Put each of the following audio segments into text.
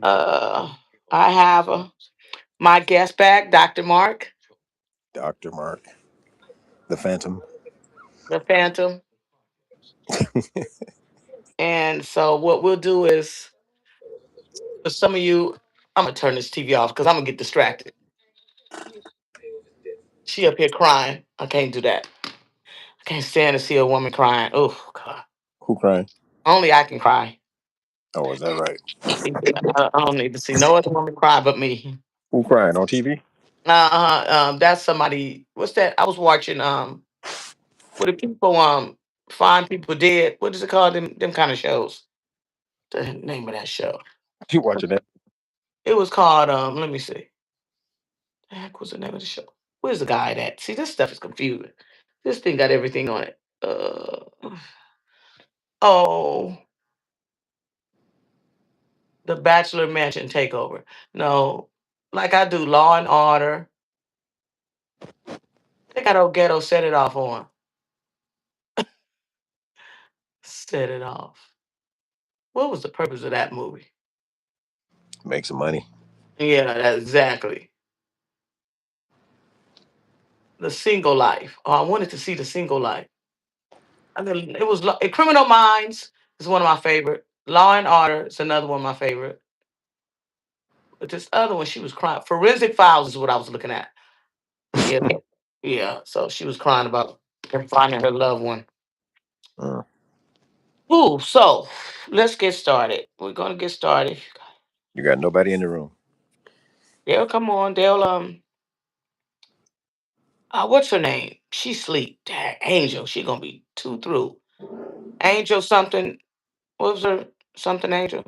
Uh, I have my guest back, Dr. Mark, Dr. Mark, the Phantom. the Phantom. And so what we'll do is, for some of you, I'm gonna turn this TV off because I'm gonna get distracted. She up here crying. I can't do that. I can't stand to see a woman crying. Oh God. Who crying? Only I can cry. Oh, is that right? I don't need to see no other woman cry but me. Who crying on TV? That's somebody. What's that? I was watching. What do people find people dead? What is it called? Them kind of shows. The name of that show. You watching that? It was called. Let me see. The heck was the name of the show? Where's the guy at? See, this stuff is confusing. This thing got everything on it. Oh, the Bachelor Mansion takeover. No, like I do Law and Order. They got old ghetto set it off on. Set it off. What was the purpose of that movie? Make some money. Yeah, that exactly. The Single Life. Oh, I wanted to see the Single Life. I mean, it was Criminal Minds is one of my favorite. Law and Order is another one of my favorite. But this other one, she was crying. Forensic Files is what I was looking at. Yeah, yeah. So she was crying about her finding her loved one. Mm. Ooh, so let's get started. We're gonna get started. You got nobody in the room. They'll come on. They'll what's her name? She sleep. Dang, Angel. She gonna be two through. Angel something. What was her something Angel?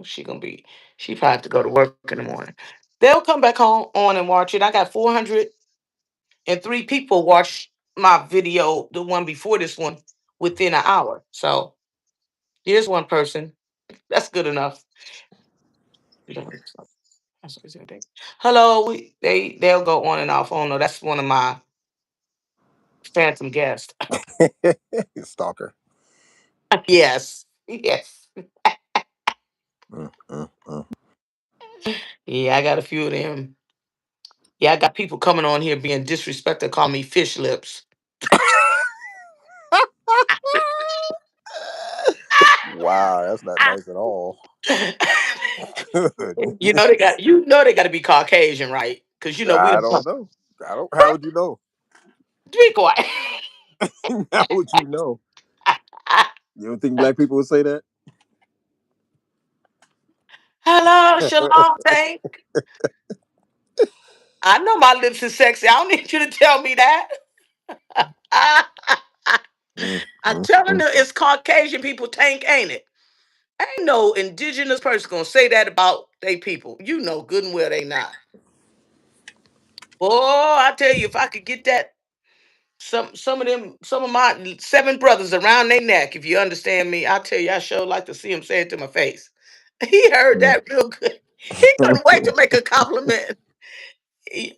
She probably have to go to work in the morning. They'll come back home on and watch it. I got 403 people watch my video, the one before this one, within an hour. So here's one person. That's good enough. Hello, they'll go on and off. Oh no, that's one of my phantom guests. Stalker. Yes, yes, Mm. yeah. I got a few of them. Yeah, I got people coming on here being disrespectful, call me fish lips. Wow, that's not nice at all. you know they got to be Caucasian, right? Because we I don't don't know. I don't. How would you know? be quiet. How would you know? You don't think black people would say that? Hello, Shalom Tank. I know my lips is sexy. I don't need you to tell me that. Mm, I'm mm, telling mm. you, it's Caucasian people tank, ain't it? Ain't no indigenous person gonna say that about they people. You know good and well they not. Boy, I tell you, if I could get that some of my seven brothers around their neck, if you understand me, I tell you, I sure like to see him say it to my face. He heard Mm. that real good. He couldn't wait to make a compliment. He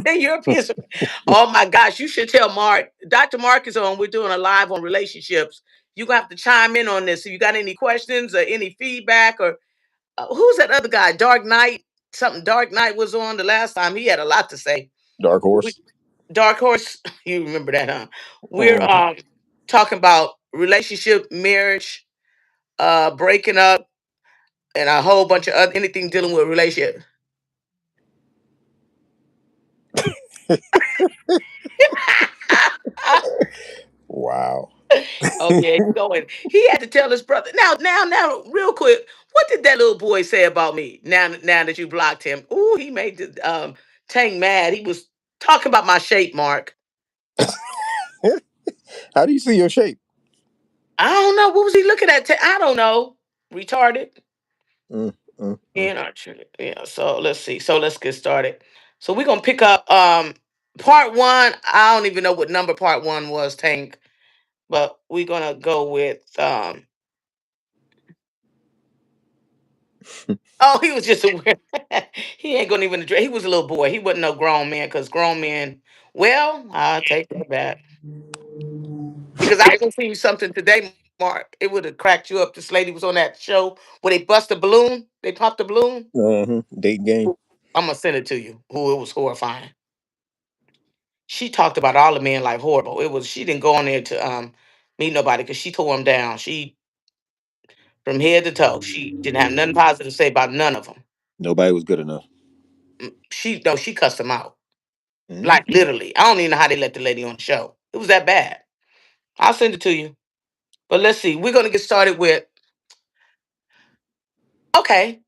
said Europeans. Oh my gosh, you should tell Mark. Dr. Mark is on. We're doing a live on relationships. You gonna have to chime in on this. If you got any questions or any feedback, or who's that other guy? Dark Knight. Something Dark Knight was on the last time. He had a lot to say. Dark We, horse. Dark Horse. You remember that, huh? We're Mhm. talking about relationship, marriage, breaking up, and a whole bunch of other anything dealing with relationship. Wow. Oh yeah, he going. He had to tell his brother. Now, real quick. What did that little boy say about me? Now that you blocked him. Ooh, he made the Tank mad. He was talking about my shape, Mark. How do you see your shape? I don't know. What was he looking at? I don't know. Retarded. Mm, mm, mm. In archery. Yeah. So let's see. So let's get started. So we're gonna pick up part one. I don't even know what number part one was, Tank, but we're gonna go with oh, he was just a weird. He ain't gonna even address. He was a little boy. He wasn't no grown man because grown men. Well, I'll take that back because I can see something today. Mark. It would have cracked you up. This lady was on that show where they bust a balloon. They popped a balloon. Date game. I'm gonna send it to you. Who it was horrifying. She talked about all the men like horrible. It was she didn't go on there to meet nobody because she tore them down. She from head to toe. She didn't have nothing positive to say about none of them. Nobody was good enough. She no, she cussed them out Mm. like literally. I don't even know how they let the lady on the show. It was that bad. I'll send it to you. But let's see. We're gonna get started with okay.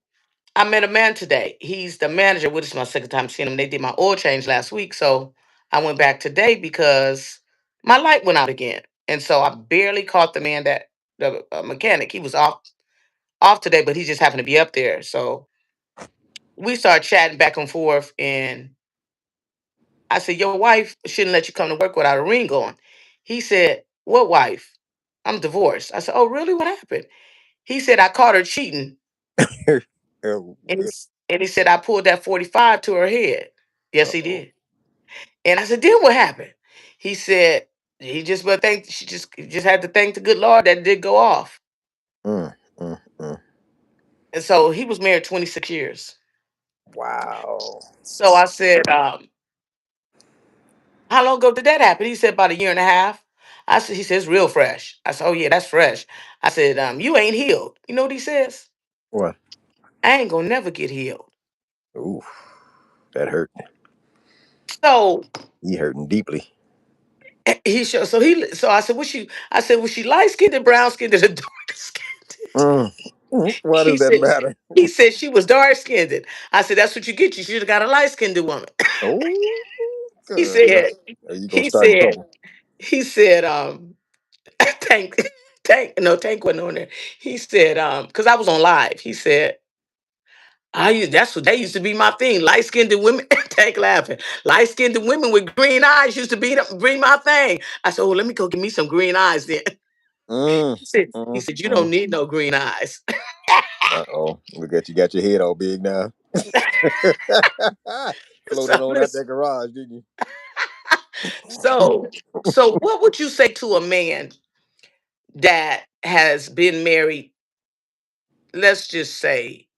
I met a man today. He's the manager. Well, this is my second time seeing him. They did my oil change last week, so I went back today because my light went out again, and so I barely caught the man that the mechanic. He was off today, but he just happened to be up there. So we started chatting back and forth, and I said, "Your wife shouldn't let you come to work without a ring on." He said, "What wife? I'm divorced." I said, "Oh, really? What happened?" He said, "I caught her cheating." Oh, And he said, I pulled that 45 to her head. Yes, he uh-oh. did. And I said, then what happened? He said, he just but thank he just had to thank the good Lord that it did go off. Mm, mm, mm. And so he was married 26 years. Wow. So I said, how long ago did that happen? He said about a year and a half. I said, he says real fresh. I said, oh yeah, that's fresh. I said, you ain't healed. You know what he says? What? I ain't gonna never get healed. Ooh, that hurt. So He hurting deeply. so I said, was she light skinned or brown skinned or dark skinned? Mm. Mm. Why He does that said matter? he said she was dark skinned. I said, that's what you get. You should have got a light skinned woman. Oh, he good. said, Are you gonna he start in said, trouble? he said, Tank, Tank wasn't on there. He said, because I was on live, he said, that's what that used to be my thing. Light skinned women, Tank laughing. Light skinned women with green eyes used to be my thing. I said, oh, let me go get me some green eyes then. Mm, He mm, said, you mm. don't need no green eyes. Uh-oh. Look at you, got your head all big now. Floated so on out listen, that garage, didn't so so what would you say to a man that has been married, let's just say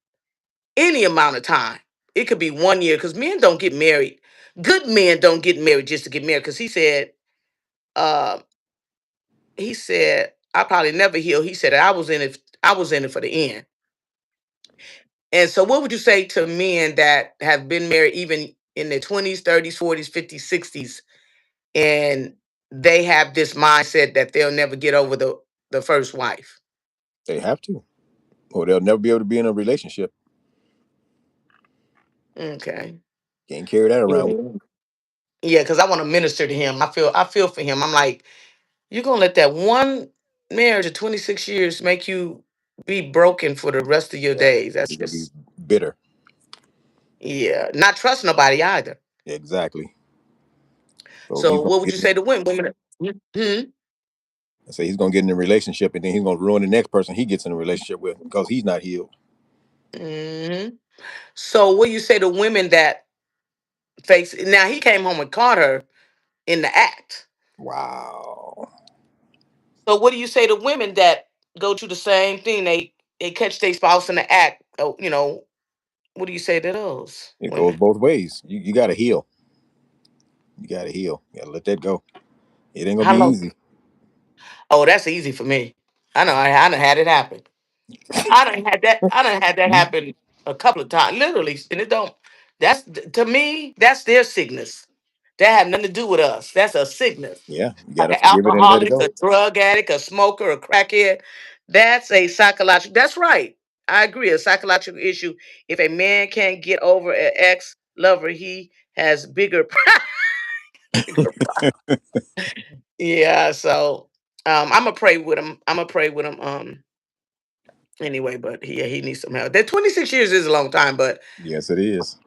any amount of time? It could be 1 year because men don't get married. Good men don't get married just to get married. Because uh, he said, I probably never heal. He said I was in it for the end. And so what would you say to men that have been married even in their 20s, 30s, 40s, 50s, 60s, and they have this mindset that they'll never get over the first wife? they? They have to. Or they'll never be able to be in a relationship. Okay. Can't carry that around. Yeah, because I want to minister to him. I feel for him. I'm like, you're gonna let that one marriage of 26 years make you be broken for the rest of your Yeah. days. That's You're gonna be just bitter. yeah. Not trust nobody either. Exactly. So he's So gonna what would get you in. say to women? Hmm. I say he's gonna get in a relationship, and then he's gonna ruin the next person he gets in a relationship with because he's not healed. Hmm. So what do you say to women that face now he came home and caught her in the act. Wow. So what do you say to women that go through the same thing? They catch their spouse in the act. Oh, what do you say to those It goes women? both ways. You gotta heal. You gotta heal. You gotta let that go. It ain't gonna How be long? easy. Oh, that's easy for me. I done had it happen. I done had that happen a couple of times, literally, and it don't. That's to me. That's their sickness. That have nothing to do with us. That's a sickness. Yeah, you Like gotta an forgive it and let it alcoholic, go. a drug addict, a smoker, a crackhead. That's a psychological. That's right. I agree. A psychological issue. If a man can't get over an ex lover, he has bigger. bigger yeah. So I'm gonna pray with him. I'm gonna pray with him. Anyway, but he needs some help. That 26 years is a long time, Yes, it is.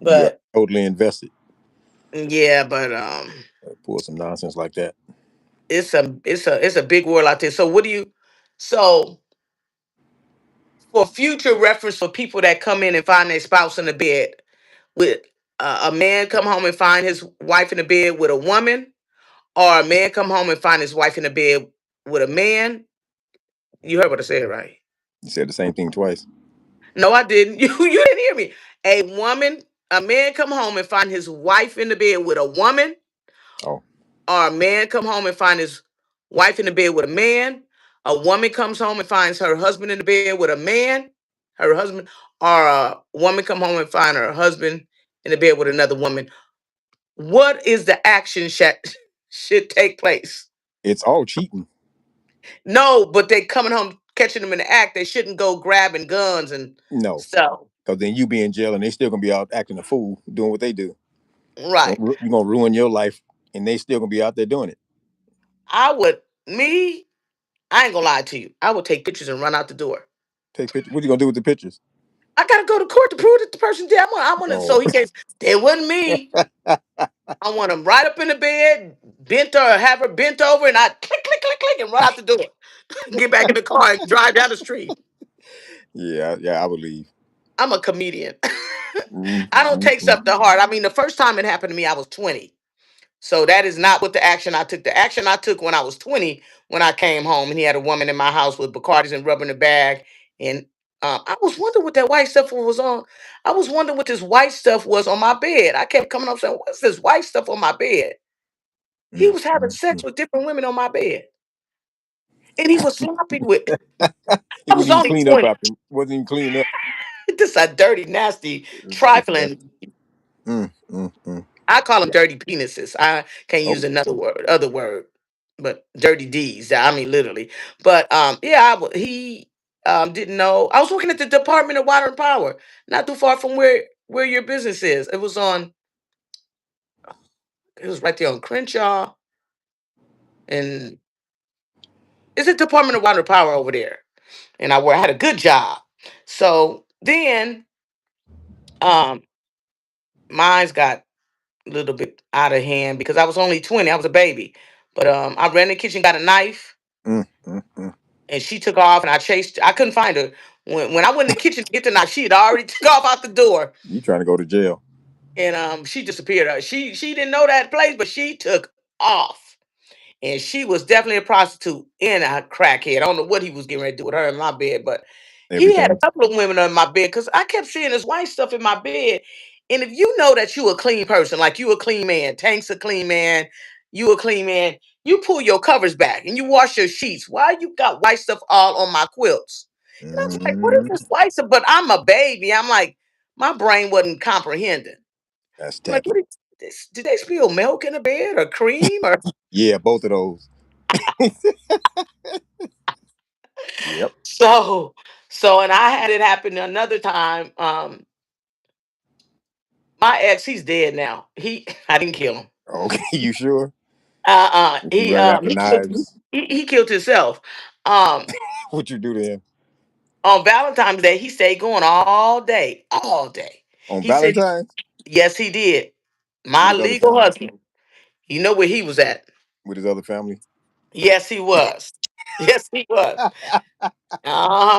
You are but totally invested. yeah, but Pull some nonsense like that. it's a big world out there. So what do you? So for future reference for people that come in and find their spouse in the bed with a man come home and find his wife in the bed with a woman, or a man come home and find his wife in the bed with a man. You heard what I said, right? You said the same thing twice. No, I didn't. You didn't hear me. A woman, a man come home and find his wife in the bed with a woman, Oh, or a man come home and find his wife in the bed with a man. A woman comes home and finds her husband in the bed with a man, her husband, or a woman come home and find her husband in the bed with another woman. What is the action should take place? it's all cheating. No, but they coming home catching them in the act. They shouldn't go grabbing guns and No, stuff. because then you be in jail and they still gonna be out acting a fool doing what they do. Right. You're gonna ruin your life, and they still gonna be out there doing it. I would me. I ain't gonna lie to you. I would take pictures and run out the door. Take pictures. What you gonna do with the pictures? I gotta go to court to prove that the person did. I want it Oh, so he can't. It wasn't me. I want him right up in the bed, bent or have her bent over, and I click, click, click, click, and run out the door. Get back in the car and drive down the street. yeah, yeah. I would leave. I'm a comedian. Mm, I don't mm, take mm. stuff to heart. I mean, the first time it happened to me, I was 20. So that is not what the action I took. The action I took when I was 20, when I came home and he had a woman in my house with Bacardis and rubber in the bag. And I was wondering what that white stuff was on. I was wondering what this white stuff was on my bed. I kept coming up saying, what's this white stuff on my bed? He Mm, was having mm, sex mm. with different women on my bed. And he was sloppy with He I wouldn't was even only clean up 20. after him. Wasn't even cleaning up. This a dirty, nasty, It's trifling. disgusting. Mm, mm, mm. I call them Yeah. dirty penises. I can't Oh, use another word, other word, but dirty D's. I mean, literally. But yeah, he didn't know. I was working at the Department of Water and Power, not too far from where your business is. It was on. It was right there on Crenshaw, and it's a Department of Water and Power over there. And I had a good job. So then, um, mine's got a little bit out of hand because I was only 20. I was a baby. But I ran in the kitchen, got a knife, mm, mm, mm. and she took off, and I chased. I couldn't find her. When I went in the kitchen to get the knife, she had already took off out the door, You trying to go to jail? and she disappeared. She didn't know that place, but she took off. And she was definitely a prostitute and a crackhead. I don't know what he was getting ready to do with her in my bed, but he had a Everything. couple of women in my bed because I kept seeing this white stuff in my bed. And if you know that you a clean person, like you a clean man, Tank's a clean man, you a clean man, you pull your covers back and you wash your sheets. Why you got white stuff all on my quilts? And I was like, what is Mm, this white stuff? But I'm a baby. I'm like, my brain wasn't comprehending. that's I'm like, tacky. did they spill milk in the bed or cream or Yeah, both of those. Yep. so and I had it happen another time. My ex, he's dead now. I didn't kill him. Okay, you sure? If you He run after he killed knives, he killed himself. Um what you do to him on Valentine's Day, he stayed going all day, all day. on He said, Valentine's yes, he did. with My his other legal family, husband. You know where he was at? with his other family? Yes, he was. Yes, he was.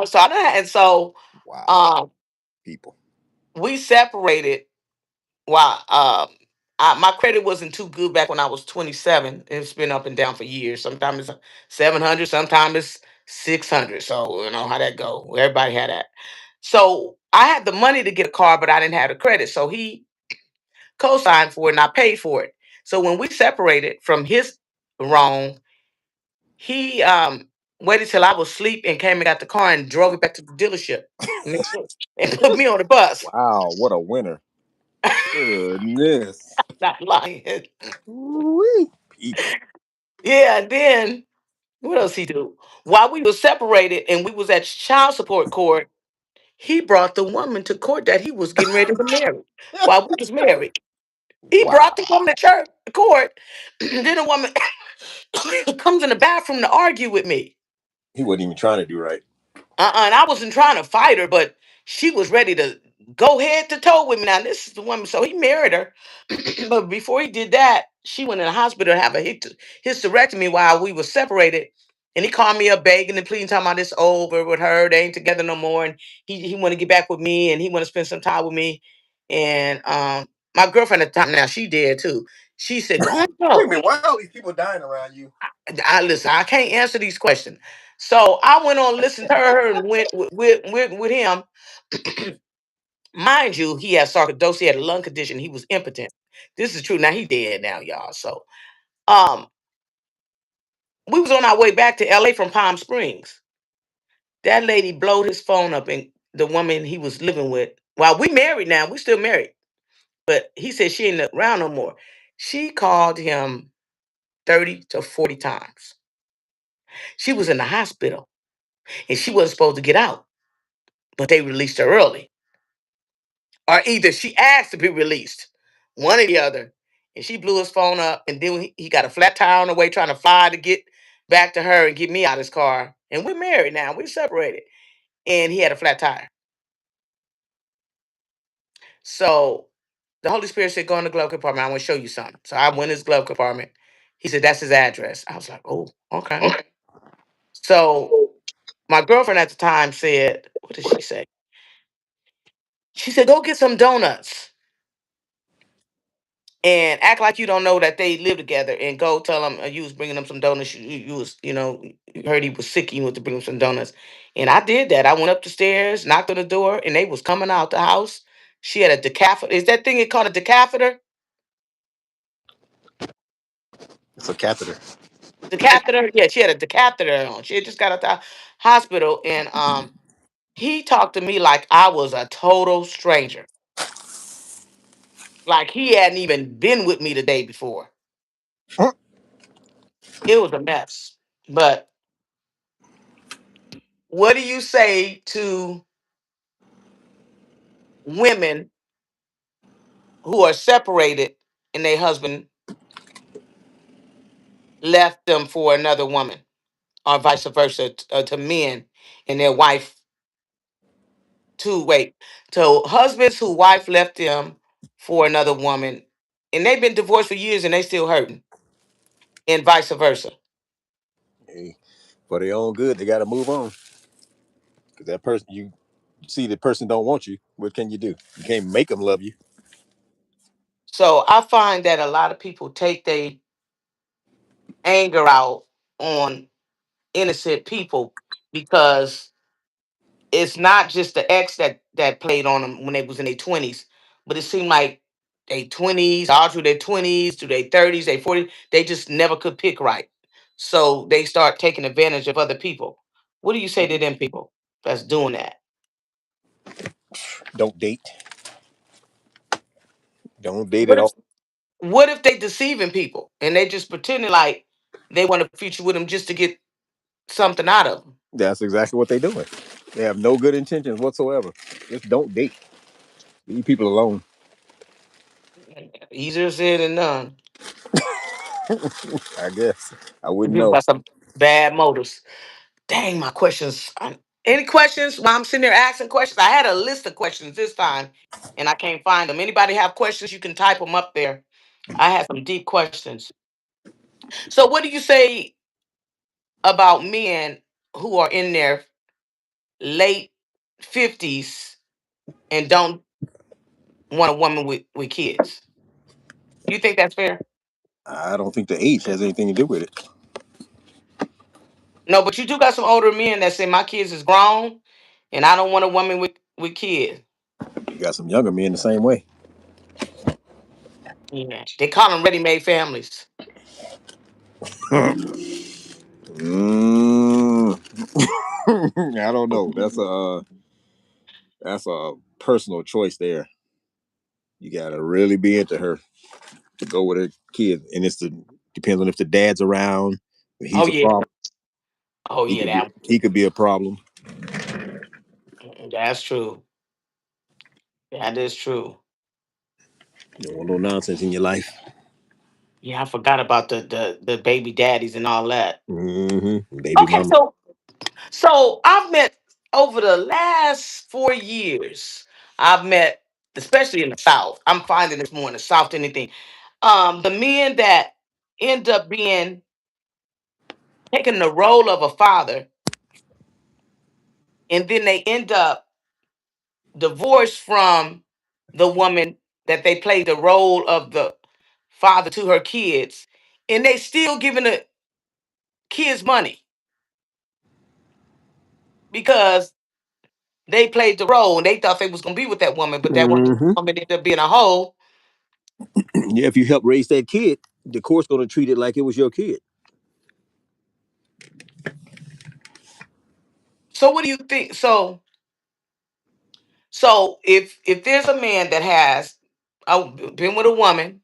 So I done had so Wow, um people. we separated. Wow. My credit wasn't too good back when I was 27. It's been up and down for years. Sometimes it's 700, sometimes it's 600. So, you know how that go. Everybody had that. So, I had the money to get a car, but I didn't have the credit. So, he co-signed for it and I paid for it. So, when we separated from his wrong, he waited till I was asleep and came and got the car and drove it back to the dealership and put me on the bus. Wow, what a winner! Goodness, Not lying. Ooh-wee. People. Yeah, and then what else he do? While we were separated and we was at child support court, he brought the woman to court that he was getting ready to marry. While we was married, he brought the Wow, woman to church court. Then the woman comes in the bathroom to argue with me. he wasn't even trying to do right. And I wasn't trying to fight her, but she was ready to go head to toe with me. Now this is the woman, so he married her. But before he did that, she went in the hospital to have a hysterectomy while we were separated. And he called me up begging and pleading, talking about this over with her. They ain't together no more. And he want to get back with me and he want to spend some time with me. And my girlfriend at the time, now she dead too. She said, go on, Wait a go. minute, why are all these people dying around you? I listen, I can't answer these questions. So I went on, listened to her, and went with him. Mind you, he had sarcoidosis, he had a lung condition, he was impotent. This is true. Now he dead now, y'all. So um, we was on our way back to LA from Palm Springs. That lady blowed his phone up, and the woman he was living with. While we married now, we still married. But he said she ain't around no more. She called him 30 to 40 times. She was in the hospital and she wasn't supposed to get out, but they released her early. Or either she asked to be released, one or the other. And she blew his phone up, and then he got a flat tire on the way trying to fly to get back to her and get me out of his car. And we're married now, we're separated. And he had a flat tire. So the Holy Spirit said, go in the glove compartment. I want to show you something. So I went in his glove compartment. He said, that's his address. I was like, oh, okay. So my girlfriend at the time said, what did she say? She said, go get some donuts and act like you don't know that they live together, and go tell them you was bringing them some donuts. You was, you heard he was sick and you went to bring him some donuts. And I did that. I went up the stairs, knocked on the door, and they was coming out the house. She had a decatheter. Is that thing it called a decatheter? It's a catheter. Decatheter? Yeah, she had a decatheter on. She had just got out the hospital, and he talked to me like I was a total stranger. Like he hadn't even been with me the day before. It was a mess. But what do you say to women who are separated and their husband left them for another woman, or vice versa, to men and their wife, to wait, to husbands whose wife left them for another woman, and they've been divorced for years and they still hurting, and vice versa. Hey, for their own good, they got to move on. Because that person, you see, the person don't want you. What can you do? You can't make them love you. So I find that a lot of people take their anger out on innocent people, because it's not just the ex that played on them when they was in their 20s, but it seemed like they 20s, all through their 20s, through their 30s, their 40s, they just never could pick right. So they start taking advantage of other people. What do you say to them people that's doing that? Don't date. Don't date What at if all. what if they deceiving people and they just pretending like they want a future with them just to get something out of them? That's exactly what they're doing. They have no good intentions whatsoever. Just don't date. Leave people alone. Easier said than done. I guess. I wouldn't People know. got some bad motives. Dang, my questions. Any questions while I'm sitting there asking questions? I had a list of questions this time and I can't find them. Anybody have questions? You can type them up there. I had some deep questions. So, what do you say about men who are in their late 50s and don't want a woman with kids? You think that's fair? I don't think the age has anything to do with it. No, but you do got some older men that say my kids is grown and I don't want a woman with kids. You got some younger men the same way. Yeah. They call them ready-made families. Mm, I don't know. That's a personal choice there. You gotta really be into her to go with her kid, and depends on if the dad's around. If Oh he's a yeah. problem. Oh He yeah, could be that he could be a problem. that's true. That is true. You don't want no nonsense in your life. Yeah, I forgot about the baby daddies and all that. Baby Okay, mama. so I've met over the last 4 years. I've met, especially in the South. I'm finding this more in the South than anything. The men that end up being taking the role of a father, and then they end up divorced from the woman that they played the role of the father to her kids, and they still giving the kids money. because they played the role and they thought they was gonna be with that woman, but that Hmm. woman ended up being a hoe. Yeah, if you help raise that kid, the court's going to treat it like it was your kid. So what do you think? So if there's a man that has been with a woman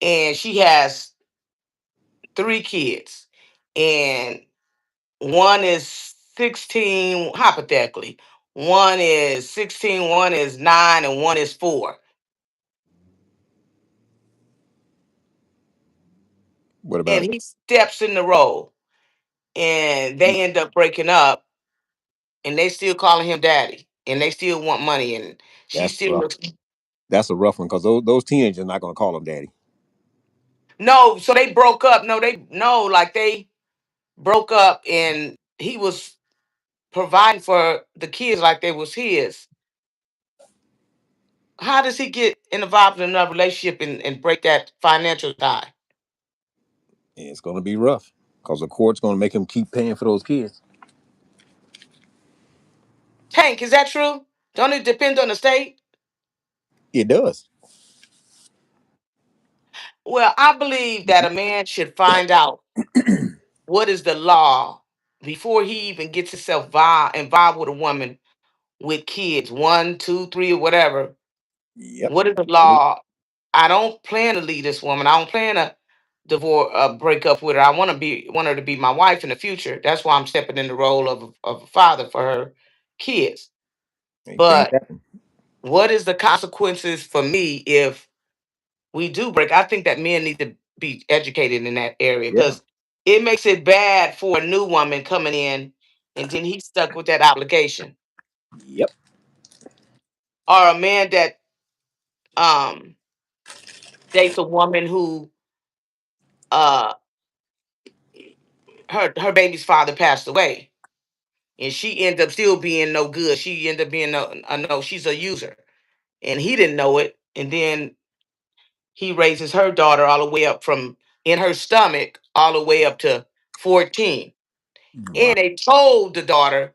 and she has three kids and one is 16 hypothetically, one is 16, one is 9 and one is 4, What about and it? he steps in the role and they end up breaking up and they still calling him daddy and they still want money and she That's still rough. looks. That's a rough one because those teenagers are not going to call him daddy. No, so they broke up. No, like they broke up and he was providing for the kids like they was his. How does he get involved in another relationship and break that financial tie? It's going to be rough because the court's going to make him keep paying for those kids. Tank, is that true? Don't it depend on the state? It does. Well, I believe that a man should find out what is the law before he even gets himself involved with a woman with kids, one, two, three, or whatever. Yep. What is the Absolutely. law? I don't plan to leave this woman. I don't plan to divorce, break up with her. I want her to be my wife in the future. That's why I'm stepping in the role of a father for her kids. Hey, things But happen. what is the consequences for me if we do break? I think that men need to be educated in that area Yeah. because it makes it bad for a new woman coming in and then he's stuck with that obligation. Yep. Or a man that um dates a woman who uh her baby's father passed away and she ended up still being no good. She ended up being no, she's a user. And he didn't know it. And then he raises her daughter all the way up from in her stomach all the way up to 14. Wow. And they told the daughter,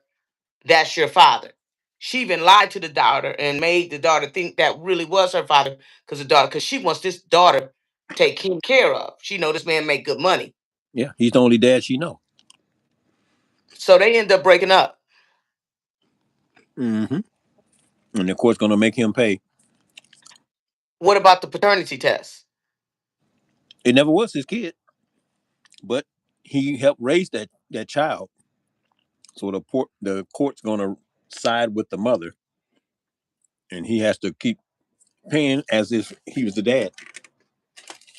that's your father. She even lied to the daughter and made the daughter think that really was her father because she wants this daughter taken care of. She know this man make good money. Yeah. He's the only dad she know. So they end up breaking up. Hmm. And the court's going to make him pay. What about the paternity test? It never was his kid, but he helped raise that child. So the court's going to side with the mother, and he has to keep paying as if he was the dad.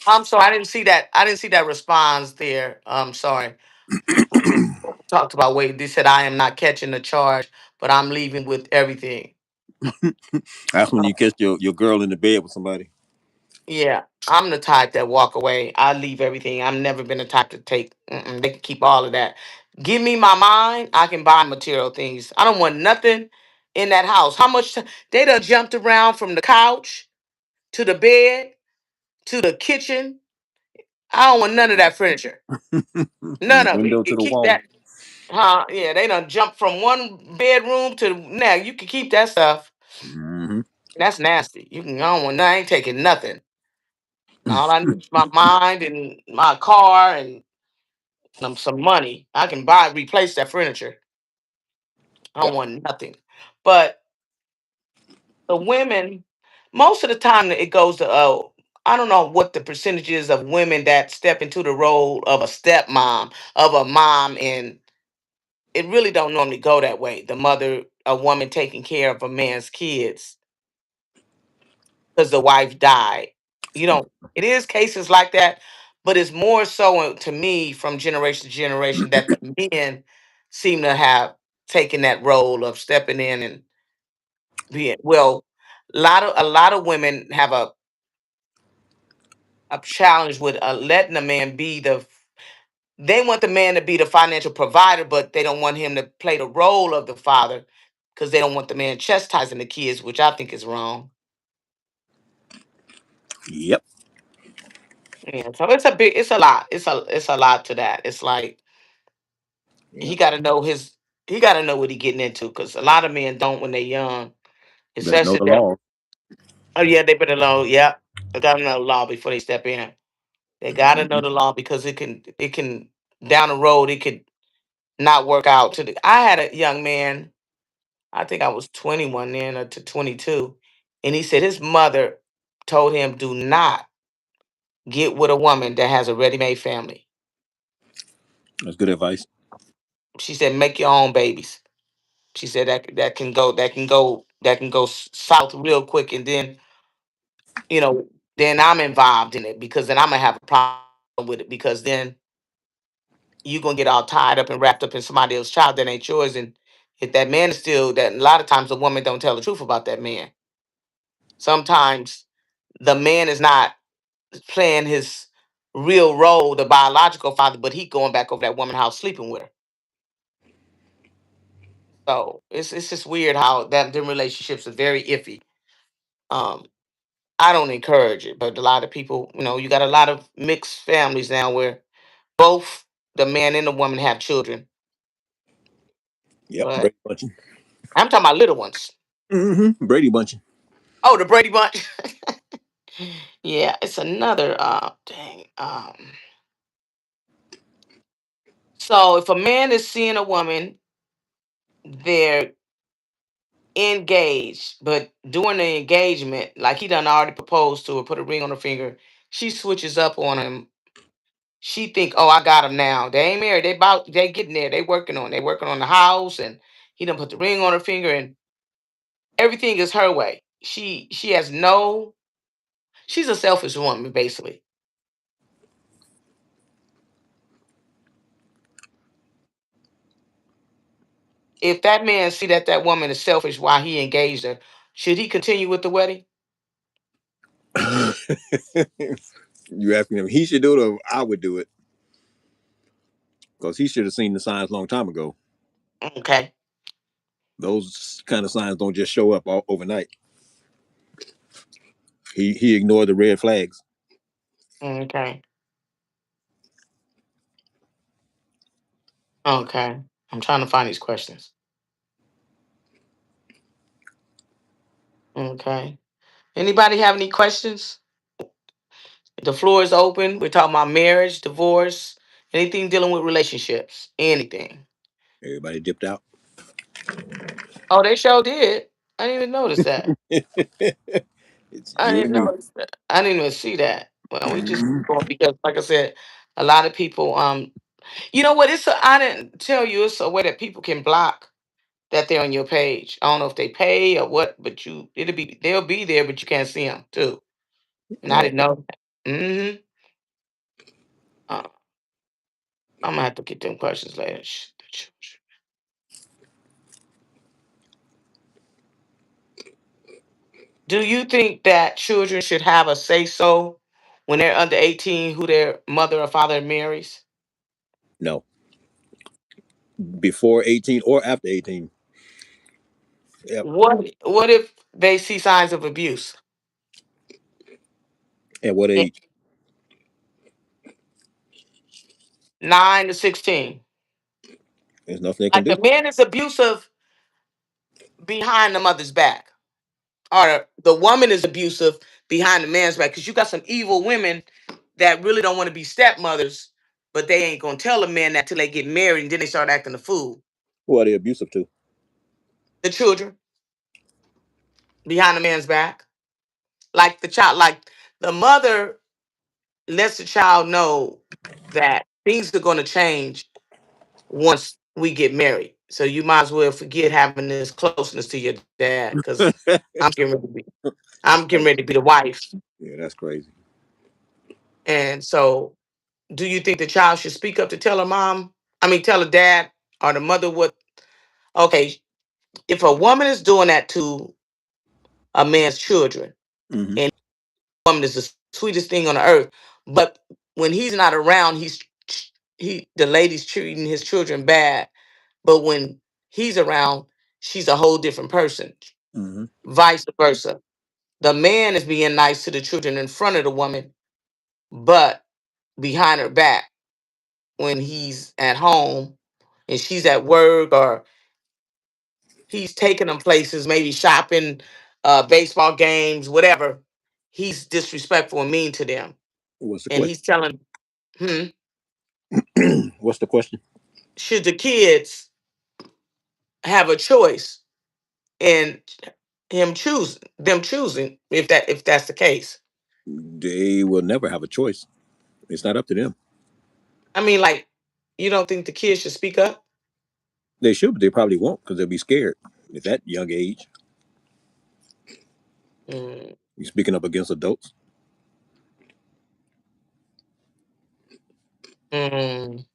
I'm sorry, I didn't see that. I didn't see that response there. I'm sorry. Talked about wait. They said I am not catching the charge, but I'm leaving with everything. That's when you catch your girl in the bed with somebody. Yeah, I'm the type that walk away. I leave everything. I've never been the type to take. They can keep all of that. Give me my mind. I can buy material things. I don't want nothing in that house. How much they done jumped around from the couch to the bed to the kitchen. I don't want none of that furniture. From the None of it. window to You the keep wall. that. Huh? Yeah, they done jumped from one bedroom to now. You can keep that stuff. Hmm. That's nasty. You can. I don't want. I ain't taking nothing. All I need is my mind and my car and some money. I can replace that furniture. I don't Yep. want nothing. But the women, most of the time, it goes to. I don't know what the percentage is of women that step into the role of a stepmom, of a mom, and it really don't normally go that way. The mother, a woman taking care of a man's kids because the wife died. You know, it is cases like that, but it's more so to me from generation to generation that the men seem to have taken that role of stepping in and being well. A lot of women have a challenge with letting a man be the. They want the man to be the financial provider, but they don't want him to play the role of the father because they don't want the man chastising the kids, which I think is wrong. Yep. Yeah, so it's a lot. It's a lot to that. It's like he Yep. got to know his. He got to know what he getting into because a lot of men don't when they're young, Better know especially the that. law. Oh yeah, they better know. Yeah, they got to know the law before they step in. They got to know Mhm. the law because it can down the road it could not work out. I had a young man. I think I was 21 then, or to 22, and he said his mother told him, "Do not get with a woman that has a ready-made family." That's good advice. She said, "Make your own babies." She said that can go south real quick, and then you know then I'm involved in it because then I'm gonna have a problem with it because then you gonna get all tied up and wrapped up in somebody else's child that ain't yours, and if that man is still that, a lot of times the woman don't tell the truth about that man. Sometimes the man is not playing his real role, the biological father, but he going back over that woman house sleeping with her. So it's just weird how that them relationships are very iffy. Um, I don't encourage it, but a lot of people, you got a lot of mixed families now where both the man and the woman have children, Yep, but Brady bunching. I'm talking about little ones. Brady bunching. Oh, the Brady Bunch. Yeah, it's another dang. So if a man is seeing a woman, they're engaged, but during the engagement, like he done already proposed to her, put a ring on her finger, she switches up on him. She think, oh, I got him now. They ain't married. They getting there. They working on the house, and he done put the ring on her finger, and everything is her way. She has no. She's a selfish woman, basically. If that man see that that woman is selfish while he engaged her, should he continue with the wedding? You asking him? He should do it, or I would do it, because he should have seen the signs a long time ago. Okay, Those kind of signs don't just show up overnight. He ignored the red flags. okay, okay. I'm trying to find these questions. Okay. Anybody have any questions? The floor is open. We're talking about marriage, divorce, anything dealing with relationships, anything. Everybody dipped out. Oh, they sure did. I didn't even notice that. It's I you didn't and me. notice that. I didn't even see that. Well, we just Mhm. going because, like I said, a lot of people. You know what? I didn't tell you. It's a way that people can block that they're on your page. I don't know if they pay or what, but they'll be there, but you can't see them too. And I Oh, didn't know that. Uh, I'm gonna have to get them questions later. Do you think that children should have a say so when they're under 18 who their mother or father marries? no, before 18 or after 18. Yep. What if they see signs of abuse? At what Eh, age? 9 to 16. There's nothing they can Like do. the man is abusive behind the mother's back, or the woman is abusive behind the man's back. Because you got some evil women that really don't want to be stepmothers, but they ain't gonna tell a man that till they get married, and then they start acting the fool. Who are they abusive to? The children behind the man's back, like the child, like the mother lets the child know that things are going to change once we get married. So you might as well forget having this closeness to your dad because I'm getting ready to be, I'm getting ready to be the wife. Yeah, that's crazy. And so, do you think the child should speak up to tell her mom? I mean, tell her dad or the mother what? Okay, if a woman is doing that to a man's children, Hmm. and woman is the sweetest thing on the earth, but when he's not around, the lady's treating his children bad. But when he's around, she's a whole different person. Hmm. Vice versa. The man is being nice to the children in front of the woman, but behind her back when he's at home and she's at work or he's taking them places, maybe shopping, baseball games, whatever. He's disrespectful and mean to them, What's the and question? he's telling, hmm, What's the question? should the kids have a choice in him choosing them choosing if that's the case? They will never have a choice. It's not up to them. I mean, like, you don't think the kids should speak up? They should, but they probably won't because they'll be scared at that young age. Mm, You speaking up against adults. mm,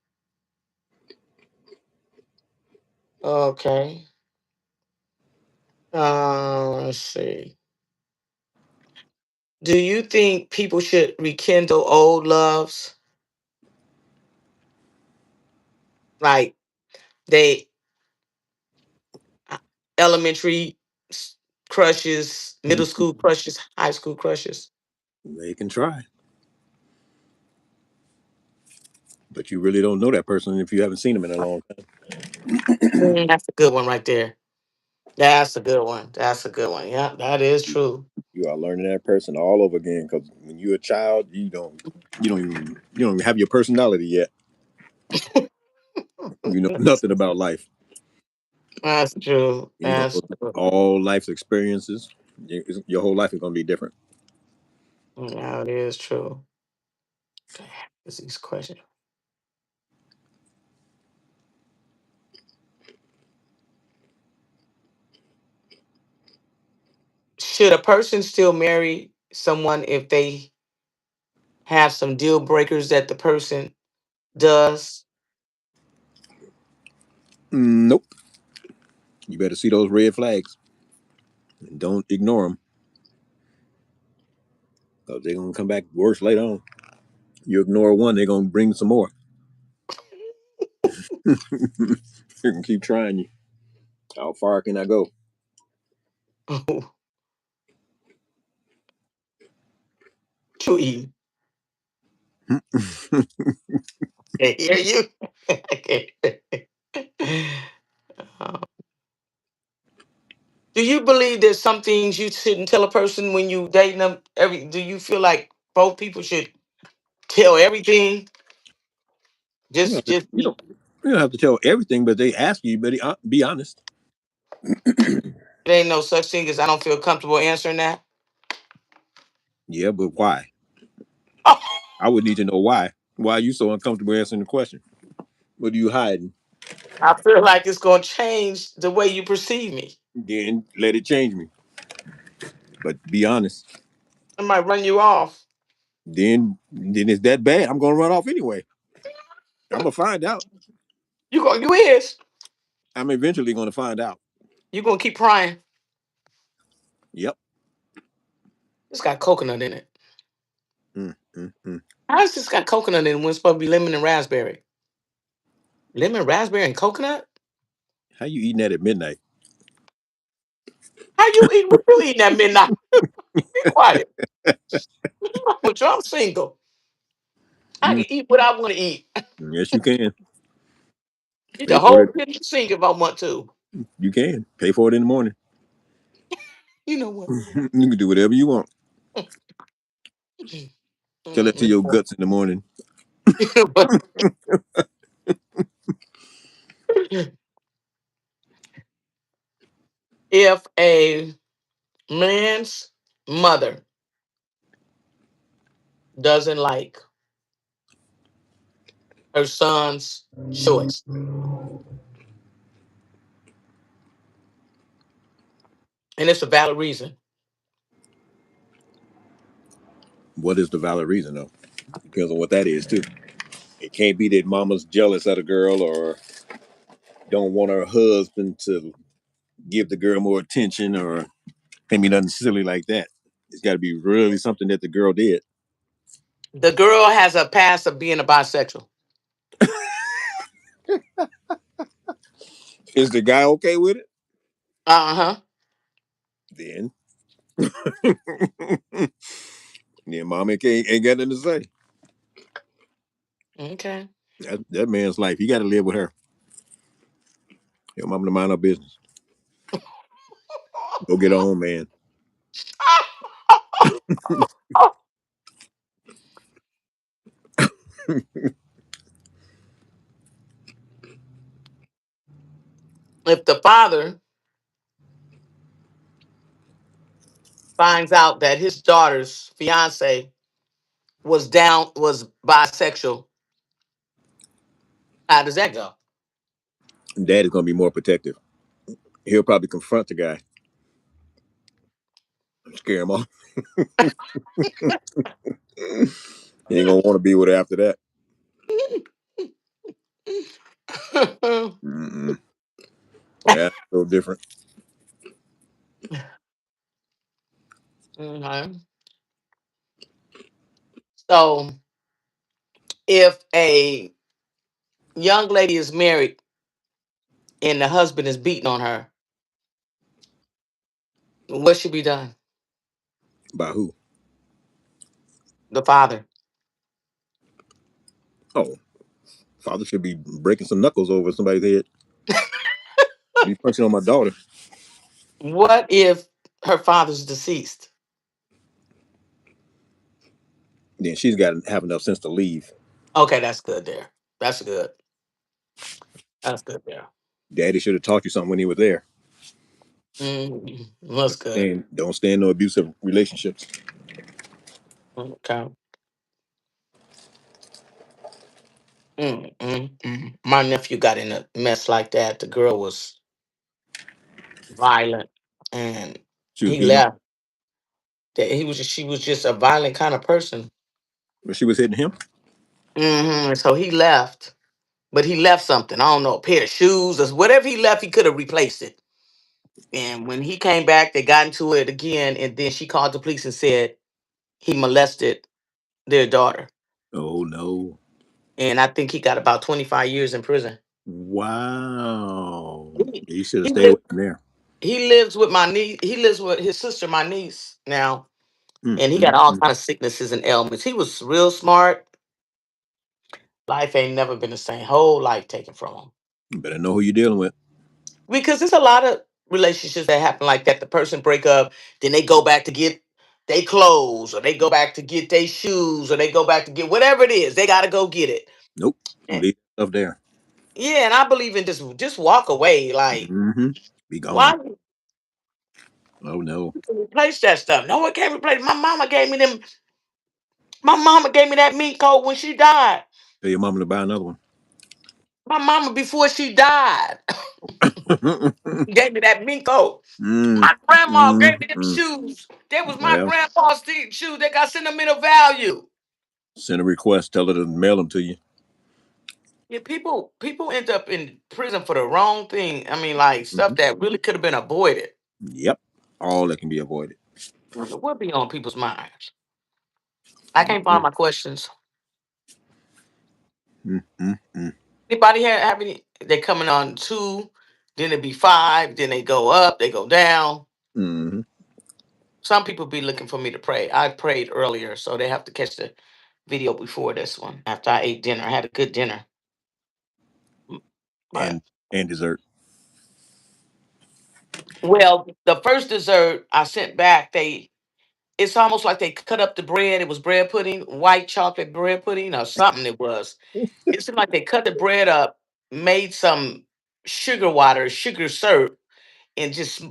okay. Let's see. Do you think people should rekindle old loves, like they uh, elementary crushes, middle school crushes, high school crushes? They can try, but you really don't know that person if you haven't seen them in a long time. That's a good one right there. That's a good one. That's a good one. Yeah, that is true. You are learning that person all over again because when you're a child, you don't even have your personality yet. You know nothing about life. That's true. You're gonna That's go through true. all life's experiences. Your whole life is gonna be different. Yeah, it is true. What's these questions? Should a person still marry someone if they have some deal breakers that the person does? Nope. You better see those red flags and don't ignore them because they're gonna come back worse later on. You ignore one, they're gonna bring some more. You can keep trying. You. How far can I go? Tweet. Can't hear you. Um, do you believe there's some things you shouldn't tell a person when you dating them? Do you feel like both people should tell everything? You don't, Just you don't, you don't have to tell everything, but they ask you, but be honest. there ain't no such thing as I don't feel comfortable answering that. Yeah, but why? I would need to know why. Why are you so uncomfortable answering the question? What are you hiding? I feel like it's gonna change the way you perceive me. Then let it change me. But be honest. I might run you off. Then it's that bad. I'm gonna run off anyway. I'm gonna find out. You is. I'm eventually gonna find out. You gonna keep prying. Yep. It's got coconut in it. Mm. How's this got coconut in it when it's supposed to be lemon and raspberry? Lemon, raspberry, and coconut? How you eating that at midnight? How you eat? What you eating at midnight? Be quiet. But I'm single. I Mm, can eat what I want to eat. yes, you can. Eat Pay the for whole it. kitchen sink if I want to. You can pay for it in the morning. You know what? You can do whatever you want. Tell it to your guts in the morning. You know what? If a man's mother doesn't like her son's choice, and it's a valid reason, What is the valid reason though? Depends on what that is too. It can't be that mama's jealous of the girl or don't want her husband to give the girl more attention or can't be nothing silly like that. It's got to be really something that the girl did. the girl has a past of being a bisexual. Is the guy okay with it? Uh huh. Then, then mama ain't got nothing to say. Okay. That man's life. He got to live with her. Your mama to mind her business. Go get on, man. If the father finds out that his daughter's fiance was bisexual, how does that go? Dad is gonna be more protective. He'll probably confront the guy, scare him off. He ain't gonna want to be with her after that. Mm-mm. That's so different. Okay. So if a young lady is married and the husband is beating on her, what should be done? By who? The father. Oh, father should be breaking some knuckles over somebody's head. Be punching on my daughter. What if her father's deceased? Then she's got to have enough sense to leave. Okay, that's good there. That's good. That's good there. Daddy should have taught you something when he was there. That's good. And don't stand no abusive relationships. Okay. My nephew got in a mess like that. The girl was violent, and She was he beating him, left. That she was just a violent kind of person. but she was hitting him. And so he left, but he left something. I don't know, a pair of shoes or whatever he left. He could have replaced it. And when he came back, they got into it again, and then she called the police and said he molested their daughter. Oh no! And I think he got about 25 years in prison. Wow! He, He should have he stayed lives away from there. he lives with my niece. He lives with his sister, my niece, now, Mm, and he mm, got all mm. kind of sicknesses and ailments. He was real smart. Life ain't never been the same. Whole life taken from him. You better know who you're dealing with. Because there's a lot of relationships that happen like that. The person break up, then they go back to get they clothes, or they go back to get their shoes, or they go back to get whatever it is. They got to go get it. Nope. And- Leave stuff there. yeah, and I believe in just walk away. Like, Mm-hmm. Be why gone. Oh no. you replace that stuff? No one can replace. My mama gave me them. My mama gave me that meat coat when she died. Tell your mama to buy another one. My mama before she died gave me that mink coat. mm, My grandma mm, gave me them mm. shoes. They was my Well, grandpa's shoes. They got sentimental value. send a request. Tell her to mail them to you. Yeah, people end up in prison for the wrong thing. I mean, like Hmm. stuff that really could have been avoided. Yep. All that can be avoided. What be on people's minds? I can't find Mm, my questions. mm, mm, mm. Anybody have any? They coming on two, then it be five, then they go up, they go down. Mhm. Some people be looking for me to pray. I prayed earlier, so they have to catch the video before this one. After I ate dinner, I had a good dinner. But And dessert. well, the first dessert I sent back, it's almost like they cut up the bread. It was bread pudding, white chocolate bread pudding, or something. It was. It seemed like they cut the bread up, made some sugar water, sugar syrup, and just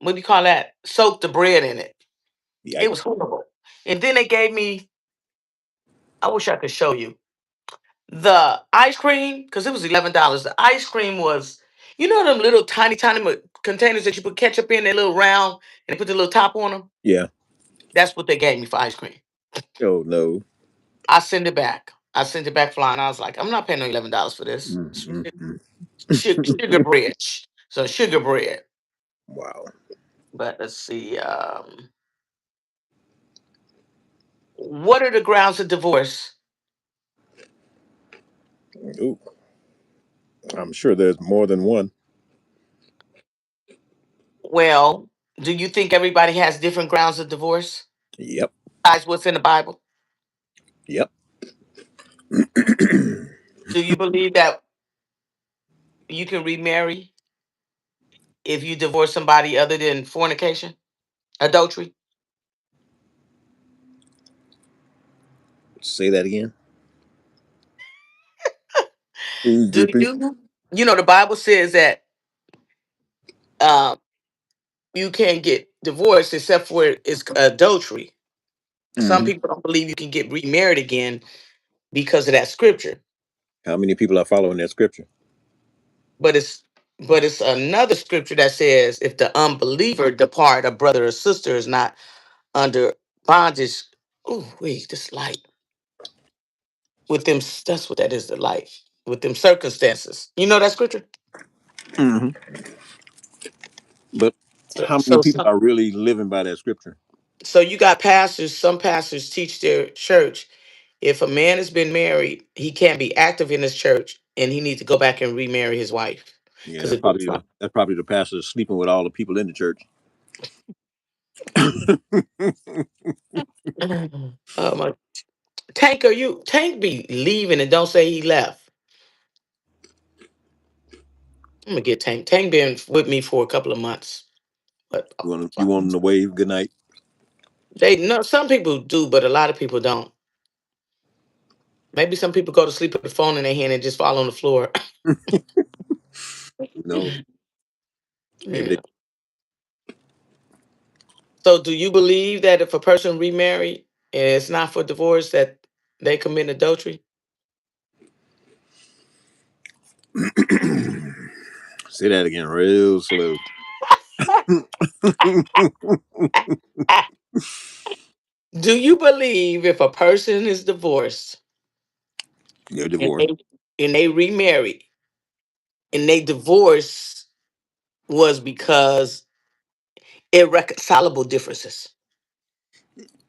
what do you call that? Soaked the bread in it. It was Yikes. horrible. And then they gave me. I wish I could show you the ice cream because it was $11. The ice cream was, them little tiny containers that you put ketchup in, that little round, and they put the little top on them. Yeah. That's what they gave me for ice cream. Oh no. I sent it back. I sent it back flying. I was like, I'm not paying no $11 for this. Mm, mm, mm. Sugar bread. So sugar bread. Wow. But let's see. What are the grounds of divorce? Ooh, I'm sure there's more than one. Well, do you think everybody has different grounds of divorce? Yep. Besides what's in the Bible? Yep. Do you believe that you can remarry? if you divorce somebody other than fornication, adultery? Say that again. Please Do repeat. you? You know, the Bible says that um, you can't get divorced except for it's adultery. Some Hmm. people don't believe you can get remarried again because of that scripture. How many people are following that scripture? But it's another scripture that says if the unbeliever depart, a brother or sister is not under bondage. Oh, wait, this light with them. That's what that is. The light with them circumstances. You know that scripture. Hmm. But So, how many so, people some, are really living by that scripture? so you got pastors. Some pastors teach their church if a man has been married, he can't be active in his church, and he needs to go back and remarry his wife Yeah, because it looks like. that's probably the pastor sleeping with all the people in the church. Oh my Tank, are you Tank be leaving and don't say he left? I'm gonna get Tank. Tank been with me for a couple of months, but You want them to wave good night? they no. Some people do, but a lot of people don't. Maybe some people go to sleep with the phone in their hand and just fall on the floor. No, maybe they. Yeah. So, do you believe that if a person remarried and it's not for divorce, that they commit adultery? Say that again, real slow. Do you believe if a person is divorced They're and divorced. they remarry and they divorce was because irreconcilable differences?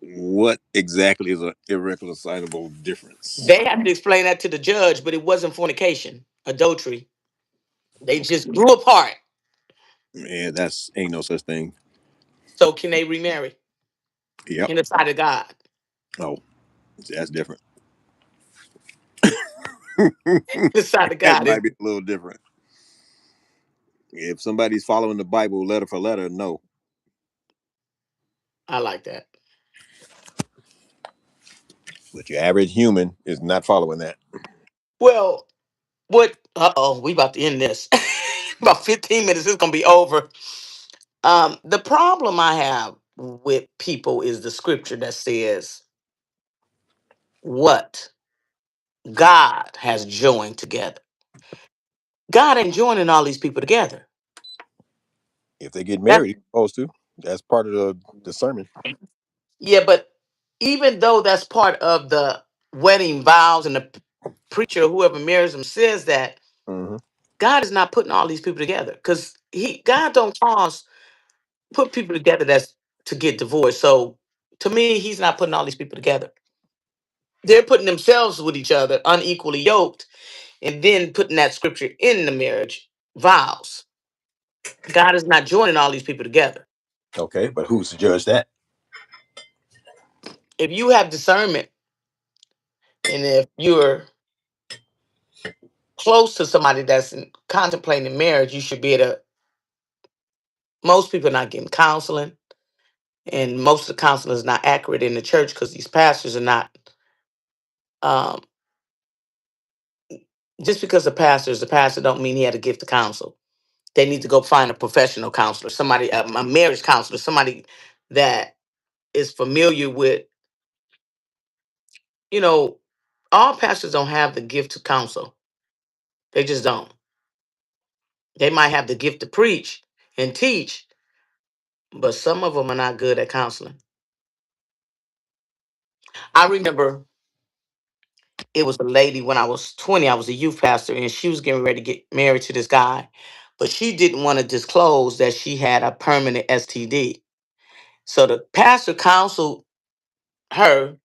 What exactly is an irreconcilable difference? They had to explain that to the judge, but it wasn't fornication, adultery. They just grew apart. Yeah, that's ain't no such thing. So can they remarry Yep. in the sight of God? Oh, that's different. In the sight of That God is might be a little different. If somebody's following the Bible letter for letter, no. I like that. But your average human is not following that. Well, what we about to end this. About 15 minutes, it's gonna be over. The problem I have with people is the scripture that says what God has joined together. God ain't joining all these people together. If they get That married, they're supposed to. That's part of the sermon. Yeah, but even though that's part of the wedding vows and the preacher or whoever marries them says that, Hmm. God is not putting all these people together because God don't cause put people together that's to get divorced. So to me, he's not putting all these people together. They're putting themselves with each other, unequally yoked, and then putting that scripture in the marriage vows. God is not joining all these people together. Okay, but who's to judge that? If you have discernment and if you're close to somebody that's contemplating marriage, you should be able to. Most people are not getting counseling, and most of the counseling is not accurate in the church because these pastors are not. Um, just because the pastor don't mean he had a gift to counsel. They need to go find a professional counselor, somebody, a marriage counselor, somebody that is familiar with. You know, all pastors don't have the gift to counsel. They just don't. They might have the gift to preach and teach, but some of them are not good at counseling. I remember it was a lady when I was 20. I was a youth pastor, and she was getting ready to get married to this guy, but she didn't want to disclose that she had a permanent STD. So the pastor counseled her,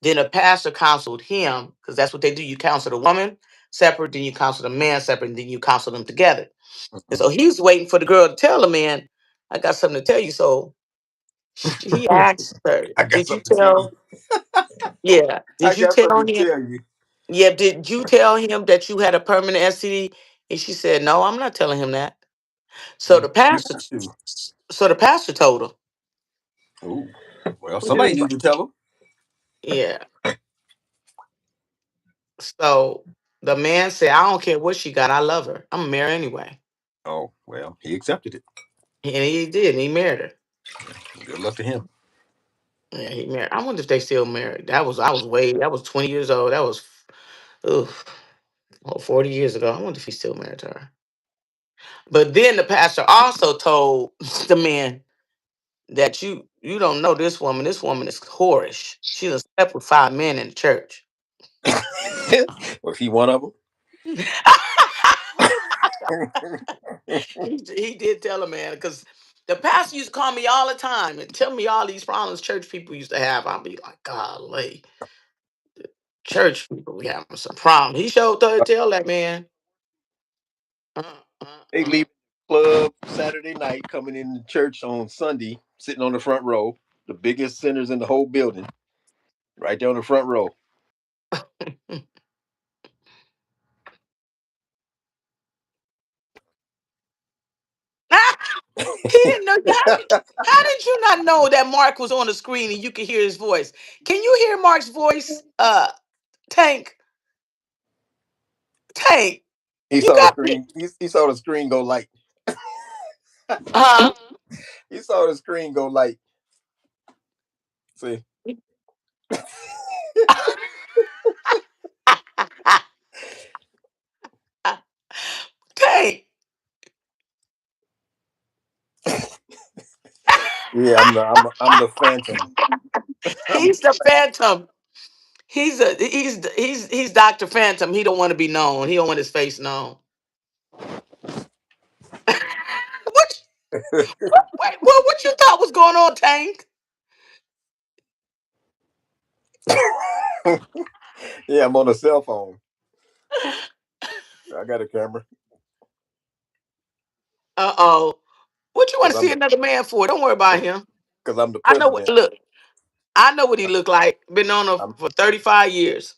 then the pastor counseled him, because that's what they do. You counsel the woman separate, then you counsel the man separate, and then you counsel them together. And so he's waiting for the girl to tell the man, I got something to tell you. So he asked her, I got did you something to tell you. tell, yeah, I did you got tell something to him? tell you. Yeah, did you tell him that you had a permanent STD? And she said, no, I'm not telling him that. So You the pastor, got to. so the pastor told her. Ooh. Well, What you somebody mean? need to tell him. Yeah. So the man said, "I don't care what she got. I love her. I'm gonna marry her anyway." Oh, well, he accepted it. And he did. And he married her. Good luck to him. Yeah, he married. I wonder if they still married. That was 20 years old. That was ugh, 40 years ago. I wonder if he's still married to her. But then the pastor also told the man that you don't know this woman. This woman is whorish. She done slept with 5 men in the church. Was he one of He did tell a man because the pastor used to call me all the time and tell me all these problems church people used to have. I'll be like, golly, church people, we having some problem. He showed to them? tell that man. Uh, uh, They uh. leave the club Saturday night, coming in church on Sunday, sitting on the front row, the biggest sinners in the whole building, right there on the front row. He didn't know. How did you not know that Mark was on the screen and you could hear his voice? Can you hear Mark's voice? Tank, Tank, He you saw the got me. screen. He saw the screen go light. Huh? He saw the screen go light. See, Tank. yeah, I'm the phantom. I'm He's the Phantom. He's Dr. Phantom. He don't want to be known. He don't want his face known. What what you thought was going on, Tank? yeah, I'm on a cell phone. I got a camera Uh-oh. What you want because to I'm see the another man for? Don't worry about him. because I'm the I know what president. look. I know what he looked like. Been on him I'm for 35 years.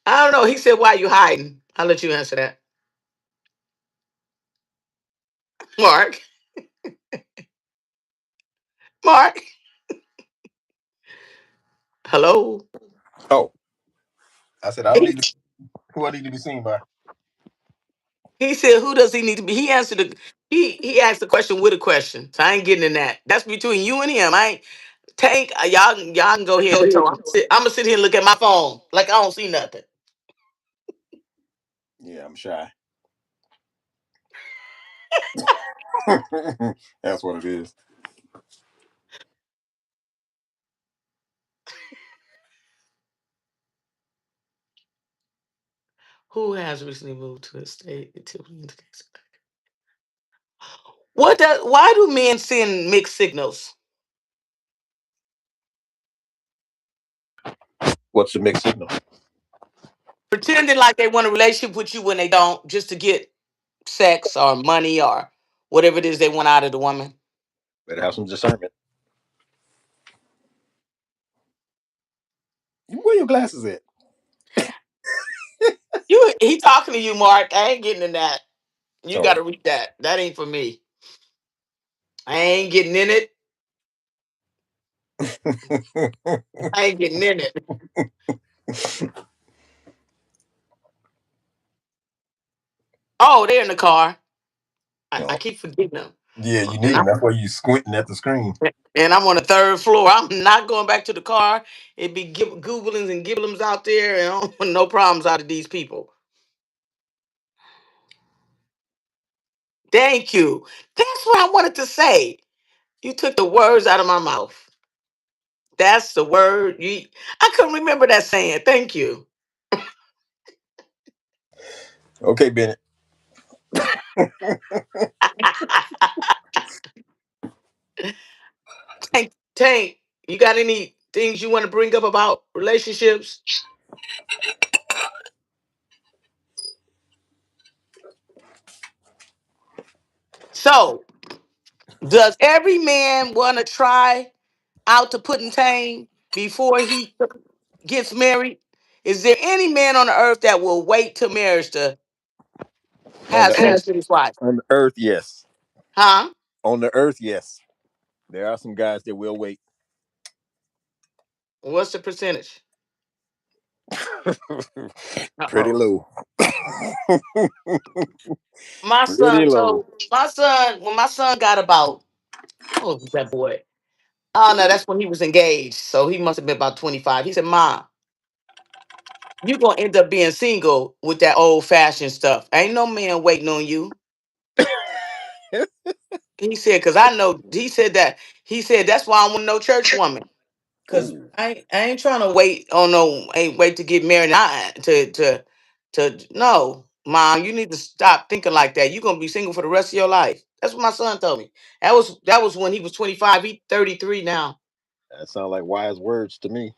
I don't know. He said, "Why you hiding?" I'll let you answer that. Mark. Mark. Hello. oh, I said I don't He, need to, who I need to be seen by. he said, "Who does he need to be?" He answered he asked the question with a question. So I ain't getting in that. That's between you and him. I ain't Tank. Y'all can go head to toe. I'm gonna sit here and look at my phone like I don't see nothing. Yeah, I'm shy. That's what it is. Who has recently moved to a state? What does? Why do men send mixed signals? What's the mixed signal? Pretending like they want a relationship with you when they don't, just to get sex or money or whatever it is they want out of the woman. Better have some discernment. Where your glasses at? He talking to you, Mark. I ain't getting in that. You got Oh. to read that. That ain't for me. I ain't getting in it. I ain't getting in it. Oh, they're in the car. I oh. keep forgetting them. Yeah, you And need them. That's why you squinting at the screen. I'm on the third floor. I'm not going back to the car. It'd be googlings and gibblings out there, and I don't want no problems out of these people. Thank you. That's what I wanted to say. You took the words out of my mouth. That's the word. I couldn't remember that saying. Thank you. Okay, Bennett. Tank, you got any things you want to bring up about relationships? So, does every man want to try out to put in tame before he gets married? Is there any man on the earth that will wait till marriage to On have the sex with his wife? on the earth, yes. Huh? On the earth, yes. There are some guys that will wait. What's the percentage? Pretty Uh-oh. low. My Pretty son low. told my son when my son got about, how old was that boy? Oh no, that's when he was engaged. So he must have been about 25. He said, "Mom, you gonna end up being single with that old fashioned stuff. Ain't no man waiting on you." He said, "Cause I know." He said that. He said that's why I want no church woman. Cause Oh, I ain't trying to wait on no ain't wait to get married. To no, mom, you need to stop thinking like that. You're gonna be single for the rest of your life. That's what my son told me. That was when he was 25. He 33 now. that sounds like wise words to me.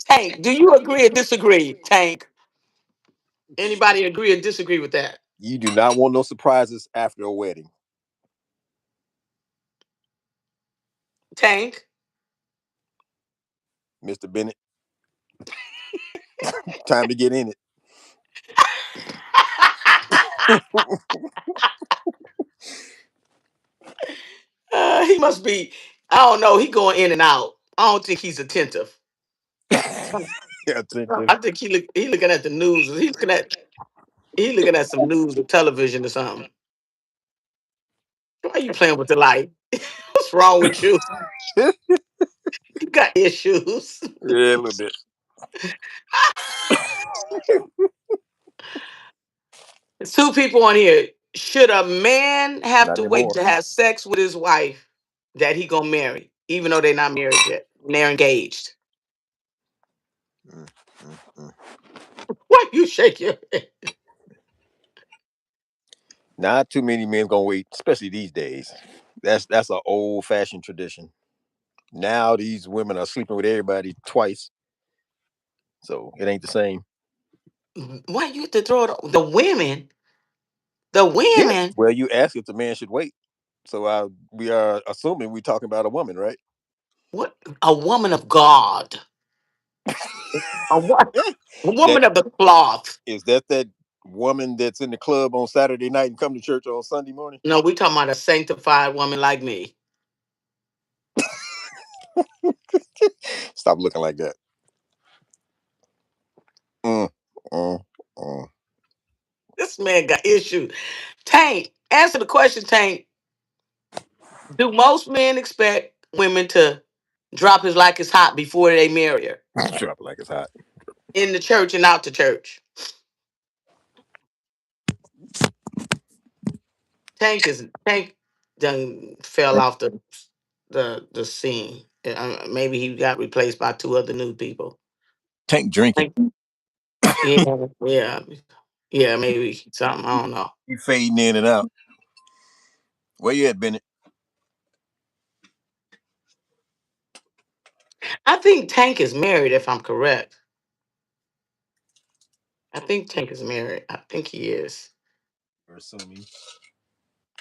Tank, do you agree or disagree? Tank, anybody agree or disagree with that? You do not want no surprises after a wedding, Tank. Mr. Bennett. Time to get in it. He must be. I don't know. He going in and out. I don't think he's attentive. Yeah, attentive. I think he looking at the news. He looking at some news or television or something. Why are you playing with the light? What's wrong with you? Yeah, You got issues. a little bit. There's two people on here. Should a man have Not to wait anymore. to have sex with his wife that he gonna marry, even though they're not married yet? They're engaged. Mm, mm, mm. Why you shake your head? Not too many men gonna wait, especially these days. That's an old fashioned tradition. Now these women are sleeping with everybody twice, so it ain't the same. Why you have to throw it on the women? The Yeah. women? Well, you ask if the man should wait, so we are assuming we're talking about a woman, right? What? A woman of God. A, wo- Yeah. a That woman of the cloth. that woman that's in the club on Saturday night and come to church on Sunday morning. No, we talking about a sanctified woman like me. Stop looking like that. Mm, mm, mm. This man got issues. Tank, answer the question, Tank. Do most men expect women to drop it like it's hot before they marry her? Drop it like it's hot. In the church and out the church. Tank done fell off the scene. Maybe he got replaced by two other new people. Tank drinking. Tank- Yeah, yeah, yeah. Maybe something. I don't know. You fading in and out. Where you at, Bennett? I think Tank is married. If I'm correct, I think Tank is married. I think he is. We're assuming.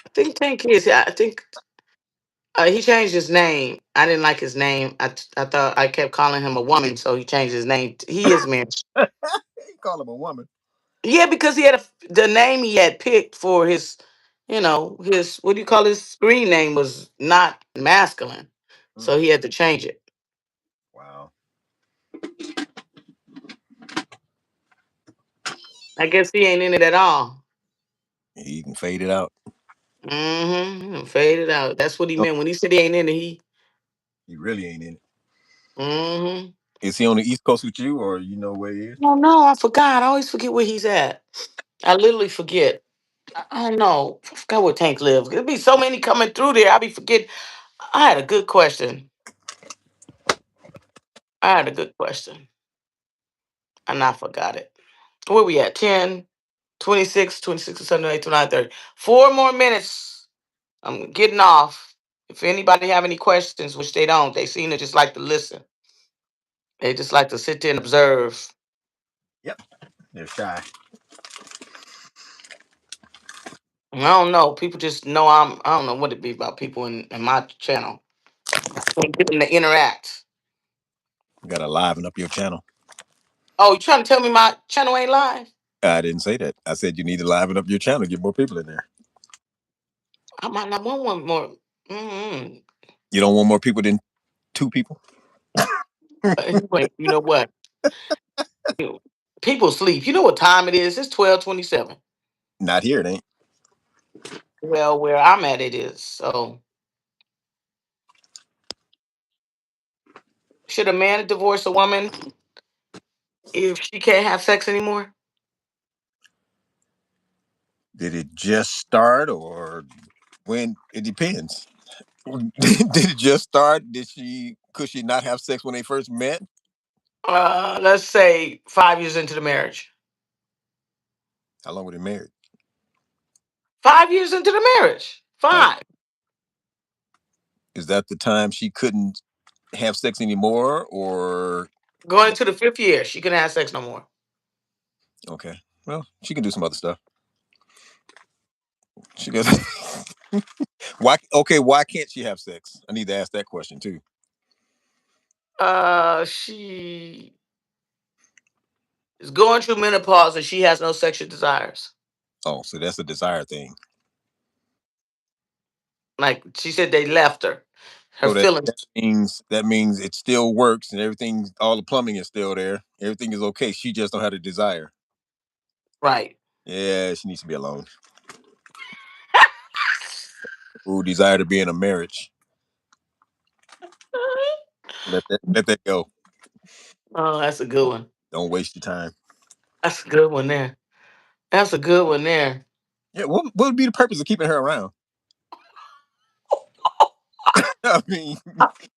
I think Tank is. I think he changed his name. I didn't like his name. I thought I kept calling him a woman, so he changed his name. He is married. You call him a woman. Yeah, because he had the name he had picked for his, his what do you call his screen name was not masculine, Mm, so he had to change it. wow. I guess he ain't in it at all. You can fade it out. Mm-hmm. Faded out. That's what he Oh, meant when he said he ain't in it. He. he really ain't in it. Mm-hmm. Is he on the East Coast with you, or you know where he is? Oh no, I forgot. I always forget where he's at. I literally forget. I don't know. I forgot where Tank lives. There'll be so many coming through there. I be forget. I had a good question. I had a good question, and I forgot it. Where we at? 10, 26, 26, 27, 28, 29, 30. 4 more minutes. I'm getting off. If anybody have any questions, which they don't, they seem to just like to listen. They just like to sit there and observe. Yep. They're shy. I don't know. People just know I don't know what it be about people in my channel. Can't get them to interact. Gotta liven up your channel. Oh, you trying to tell me my channel ain't live? I didn't say that. I said you need to liven up your channel, get more people in there. I might not want one more. Mm-hmm. You don't want more people than two people? Anyway, you know what? You- People sleep. You know what time it is? It's 12:27. Not here, it ain't. Well, where I'm at, it is. So, should a man divorce a woman if she can't have sex anymore? Did it just start or when? It depends. Did it just start? Could she not have sex when they first met? Let's say 5 years into the marriage. How long were they married? 5 years into the marriage. Oh, Five. is that the time she couldn't have sex anymore, or Going into the fifth year, she couldn't have sex no more. okay? Well, she can do some other stuff. She does. Why? Okay, why can't she have sex? I need to ask that question too. She is going through menopause and she has no sexual desires. Oh, so that's a desire thing. Like she said, they left her. Her So that feelings. that means it still works and everything. All the plumbing is still there. Everything is okay. She just don't have a desire. Right. Yeah, she needs to be alone. Ooh, desire to be in a marriage. Let that go. Oh, that's a good one. Don't waste your time. That's a good one there. That's a good one there. Yeah, what would be the purpose of keeping her around? I mean,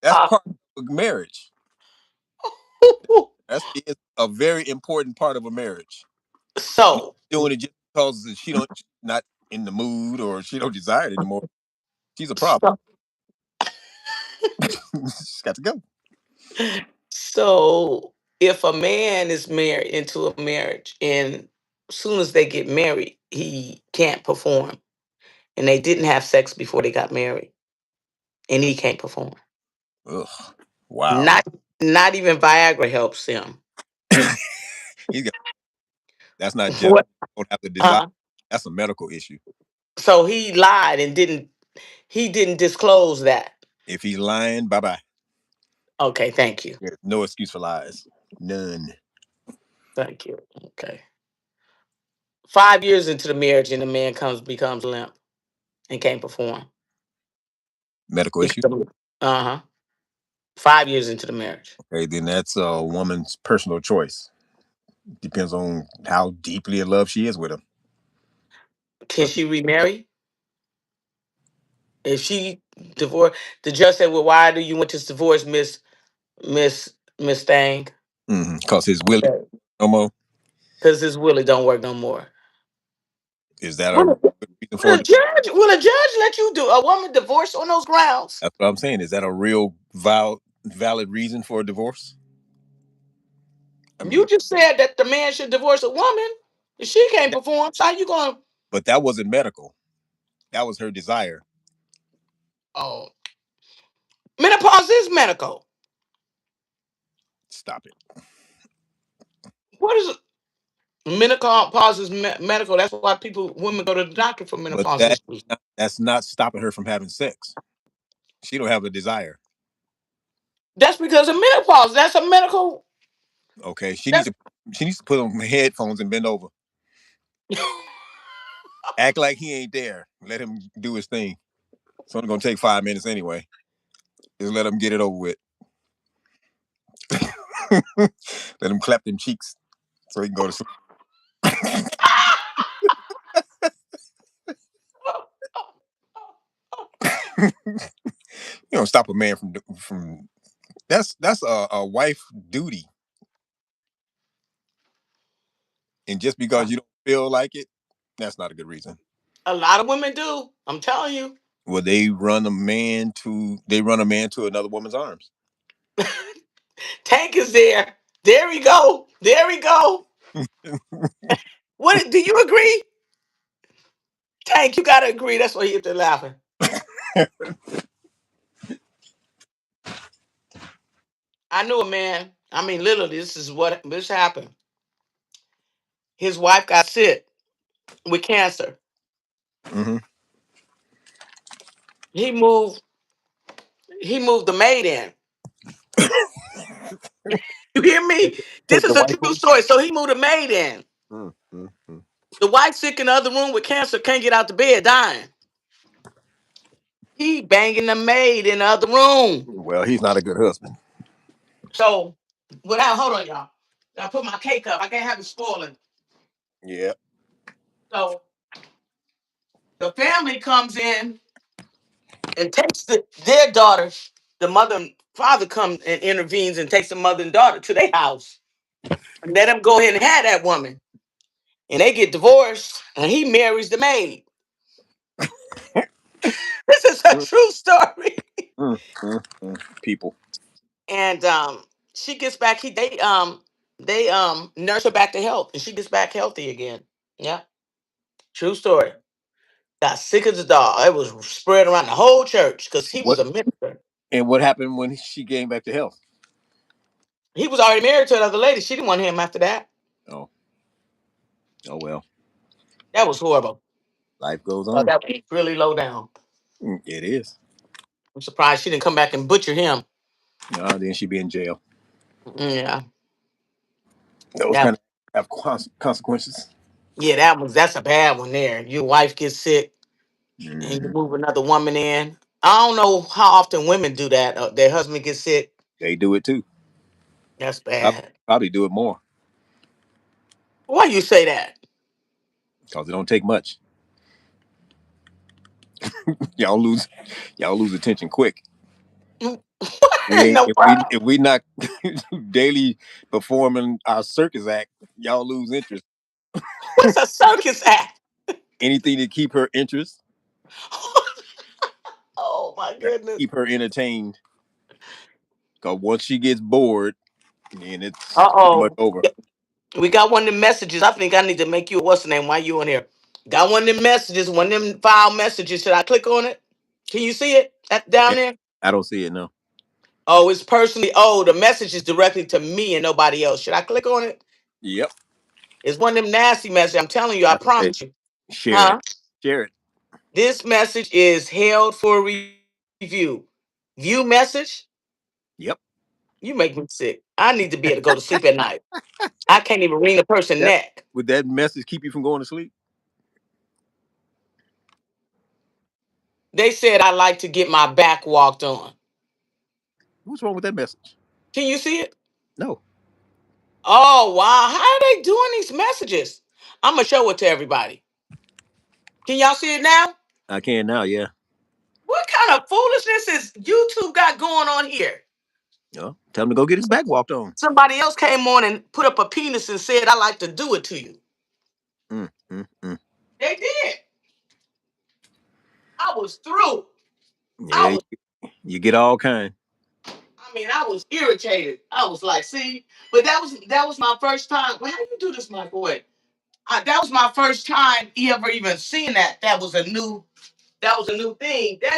that's part of marriage. That's is a very important part of a marriage. She's So, doing it just because she don't she's not in the mood or she don't desire it anymore. She's a problem. so, She's got to go. so if a man is married into a marriage and as soon as they get married, he can't perform, and they didn't have sex before they got married, and he can't perform. Ugh. Wow. Not not even Viagra helps him. He's got that's not just What? don't have the desire. Uh, That's a medical issue. so he lied and didn't disclose that. If he's lying, bye bye. Okay, thank you. There's no excuse for lies. None. Thank you. Okay. 5 years into the marriage and the man becomes limp and can't perform. Medical issue. Uh-huh. 5 years into the marriage. Okay, then that's a woman's personal choice. Depends on how deeply in love she is with him. Can she remarry? If she divorced, the judge said, well, why do you want this divorce, Miss Miss Thang? Because his willing no more. Because this Willie don't work no more. Is that a Will good reason for a it? judge let you do a woman divorce on those grounds? That's what I'm saying. Is that a real valid reason for a divorce? I You mean, just said that the man should divorce a woman. If she can't perform, so how you going? but that wasn't medical. That was her desire. Oh, menopause is medical. Stop it. What is it? Menopause is medical. That's why women go to the doctor for But menopause issues. that's not stopping her from having sex. She don't have a desire. That's because of menopause. That's a medical. Okay, she needs That's to she needs to put on headphones and bend over. Act like he ain't there. Let him do his thing. It's only gonna take 5 minutes anyway. Just let him get it over with. Let him clap them cheeks so he can go to sleep. You don't stop a man from that's a wife duty. And just because you don't feel like it, that's not a good reason. A lot of women do. I'm telling you. Well, they run a man to another woman's arms. Tank is there. There we go. There we go. What do you agree? Tank, you gotta agree. That's why you get to laughing. I knew a man. I mean, literally, this is what this happened. His wife got sick with cancer. Hmm. He moved. He moved the maid in. You hear me? This Take the is a wife true in. story. So he moved a maid in. Mm, mm, mm. The wife sick in the other room with cancer, can't get out the bed, dying. He banging the maid in the other room. Well, he's not a good husband. So, without hold on, y'all. I put my cake up. I can't have it spoiling. Yeah. So the family comes in and takes their daughter. The mother and father come and intervenes and takes the mother and daughter to their house and let them go ahead and have that woman. And they get divorced, and he marries the maid. This is a Mm, true story. People. And she gets back. They nurse her back to health, and she gets back healthy again. Yeah, true story. Got sick as a dog. It was spread around the whole church because he was What a minister. and what happened when she came back to health? He was already married to another lady. She didn't want him after that. Oh, oh well. That was horrible. Life goes Oh, on. that was really low down. It is. I'm surprised she didn't come back and butcher him. No, then she'd be in jail. Yeah, Those that kind of have consequences. that's a bad one there. Your wife gets sick and you Hmm. move another woman in. I don't know how often women do that. Their husband gets sick. They do it too. That's I bad. probably do it more Why you say that? because it don't take much. Y'all lose, y'all lose attention quick. We In ain't the world? if we not daily performing our circus act. Y'all lose interest. What's a circus act? Anything to keep her interest, Oh my goodness. keep her entertained. Because once she gets bored, then it's Uh pretty much oh. over. We got one of them messages. I think I need to make you a what's the name while you on here. Got one of them messages, one of them file messages. Should I click on it? Can you see it down And there? I don't see it now. Oh, it's personally. Oh, the message is directly to me and nobody else. Should I click on it? Yep. It's one of them nasty messages. I'm telling you, I Hey, promise you. share it. Huh? Share it. This message is held for review. View message? Yep. You make me sick. I need to be able to go to sleep at night. I can't even wring a person's That neck. would that message keep you from going to sleep? They said I like to get my back walked on. What's wrong with that message? Can you see it? No, Oh wow, how are they doing these messages? I'm gonna show it to everybody. Can y'all see it now? I can now. Yeah. What kind of foolishness is YouTube got going on here? No. Tell him to go get his back walked on. Somebody else came on and put up a penis and said I like to do it to you. Mm, mm, mm. They did. I was through. I Yeah, was. you get all kind. I mean, I was irritated. I was like, see, but that was my first time. Well, how do you do this, my boy? That was my first time ever even seeing that. That was a new thing. They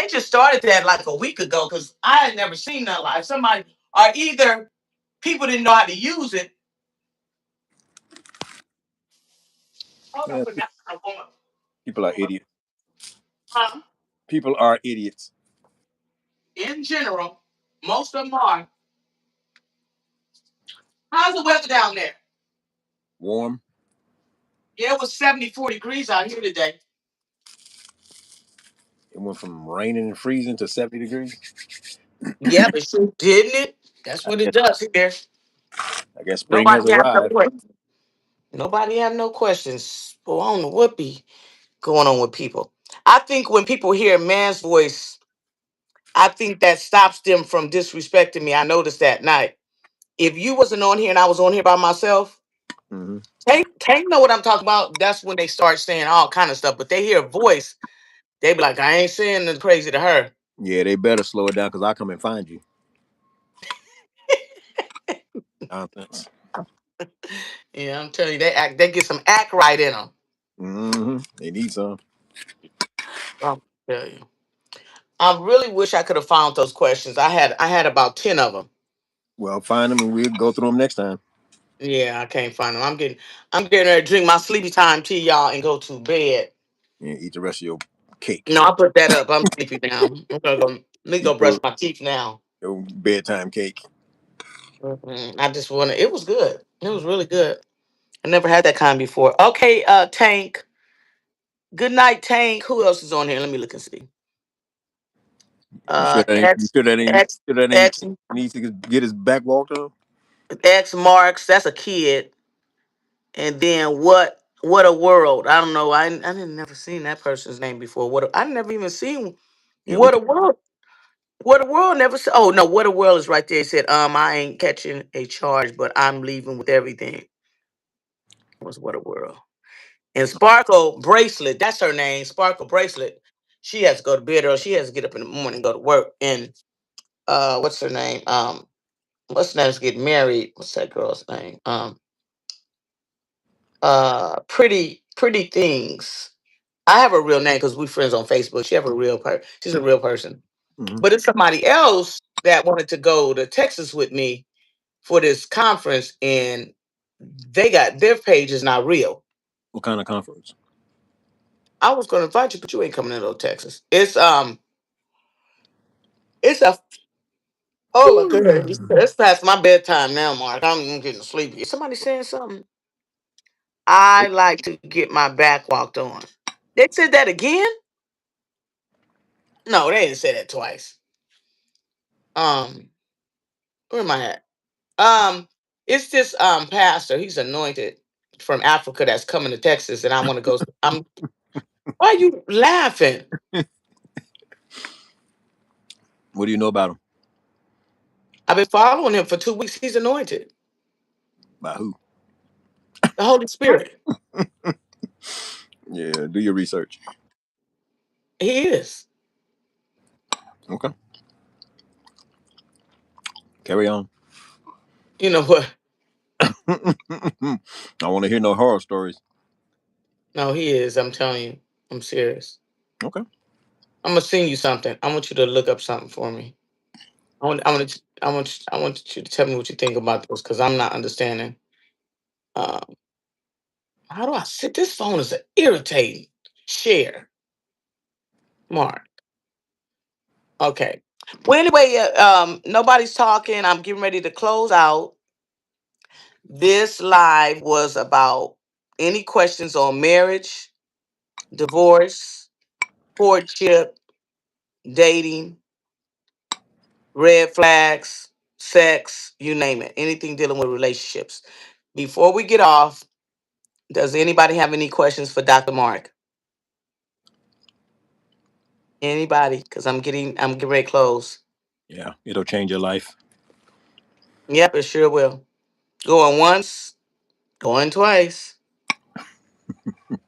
just started that like a week ago because I had never seen that live. Somebody or either people didn't know how to use it. Hold on, Yeah, put that on my people are idiots. phone. People are idiots. In general, most of them are. How's the weather down there? Warm. Yeah, it was 74 degrees out here today. It went from raining and freezing to 70 degrees. Yeah, but sure didn't it? That's I what it guess, does here. I guess spring has Nobody have no arrived. questions. Nobody have no questions. Well, I don't know what be going on with people. I think when people hear a man's voice, I think that stops them from disrespecting me. I noticed that night. If you wasn't on here and I was on here by myself, Hmm. Tank know what I'm talking about. That's when they start saying all kind of stuff. But they hear a voice, they be like, I ain't saying nothing crazy to her. Yeah, they better slow it down because I'll come and find you. Nonsense. Yeah, I'm telling you, they get some act right in them. They need some. I'll tell you. I really wish I could have found those questions. I had about 10 of them. Well, find them and we'll go through them next time. Yeah, I can't find them. I'm getting ready to drink my sleepy time tea, y'all, and go to bed. And eat the rest of your cake. No, I put that up. I'm sleepy now. I'm gonna go. Let me Eat go brush my teeth now. your bedtime cake. I just want to. It was good. It was really good. I never had that kind before. Okay, Tank. Good night, Tank. Who else is on here? Let me look and see. You sure that ain't? You X sure that ain't? X Sure that ain't? X Needs to get his back walked on. X marks. That's a kid. And then what a world. I don't know. I didn't never seen that person's name before. I never even seen Yeah, we what a can. world. What a world never said. Oh no, what a world is right there. It said, I ain't catching a charge, but I'm leaving with everything. Was what a world. And Sparkle Bracelet, that's her name. Sparkle Bracelet. She has to go to bed early. She has to get up in the morning and go to work. And what's her name? What's her name's getting married? What's that girl's name? Pretty things. I have a real name because we friends on Facebook. She have a real she's a real person. Hmm. But it's somebody else that wanted to go to Texas with me for this conference, and they got their page is not real. What kind of conference? I was going to invite you, but you ain't coming to no Texas. It's a oh my goodness, it's past my bedtime now, Mark. I'm getting sleepy. Is somebody saying something? I like to get my back walked on. They said that again? No, they didn't say that twice. Um, where am I at? It's this pastor. He's anointed from Africa that's coming to Texas, and I want to go. Why are you laughing? What do you know about him? I've been following him for 2 weeks. He's anointed. By who? The Holy Spirit. Yeah, do your research. He is. Okay, carry on. You know what? I want to hear no horror stories. No, he is. I'm telling you. I'm serious. Okay. I'm gonna send you something. I want you to look up something for me. I want you to tell me what you think about this because I'm not understanding. Um, how do I sit? This phone is irritating. Share, Mark. Okay. Well, anyway, nobody's talking. I'm getting ready to close out. This live was about any questions on marriage, divorce, courtship, dating, red flags, sex, you name it. Anything dealing with relationships. Before we get off, does anybody have any questions for Dr. Mark? Anybody? Because I'm getting ready to close. Yeah, it'll change your life. Yep, it sure will. Going once, going twice,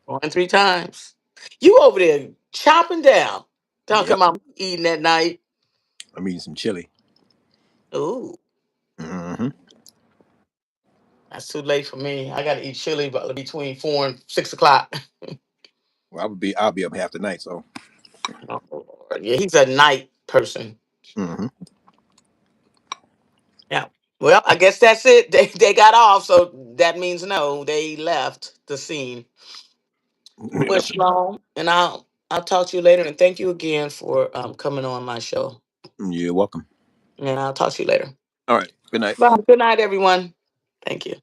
going three times. You over there chopping down, talking Yep. about eating at night. I'm eating some chili. Ooh, Hmm. that's too late for me. I got to eat chili between 4 and 6 o'clock. Well, I'll be up half the night. So. Oh, Lord. Yeah, he's a night person. Hmm. Yeah. Well, I guess that's it. They got off, so that means no. They left the scene. Well, Yep. shalom, and I'll talk to you later. And thank you again for coming on my show. You're welcome. And I'll talk to you later. All right. Good night. Bye. Good night, everyone. Thank you.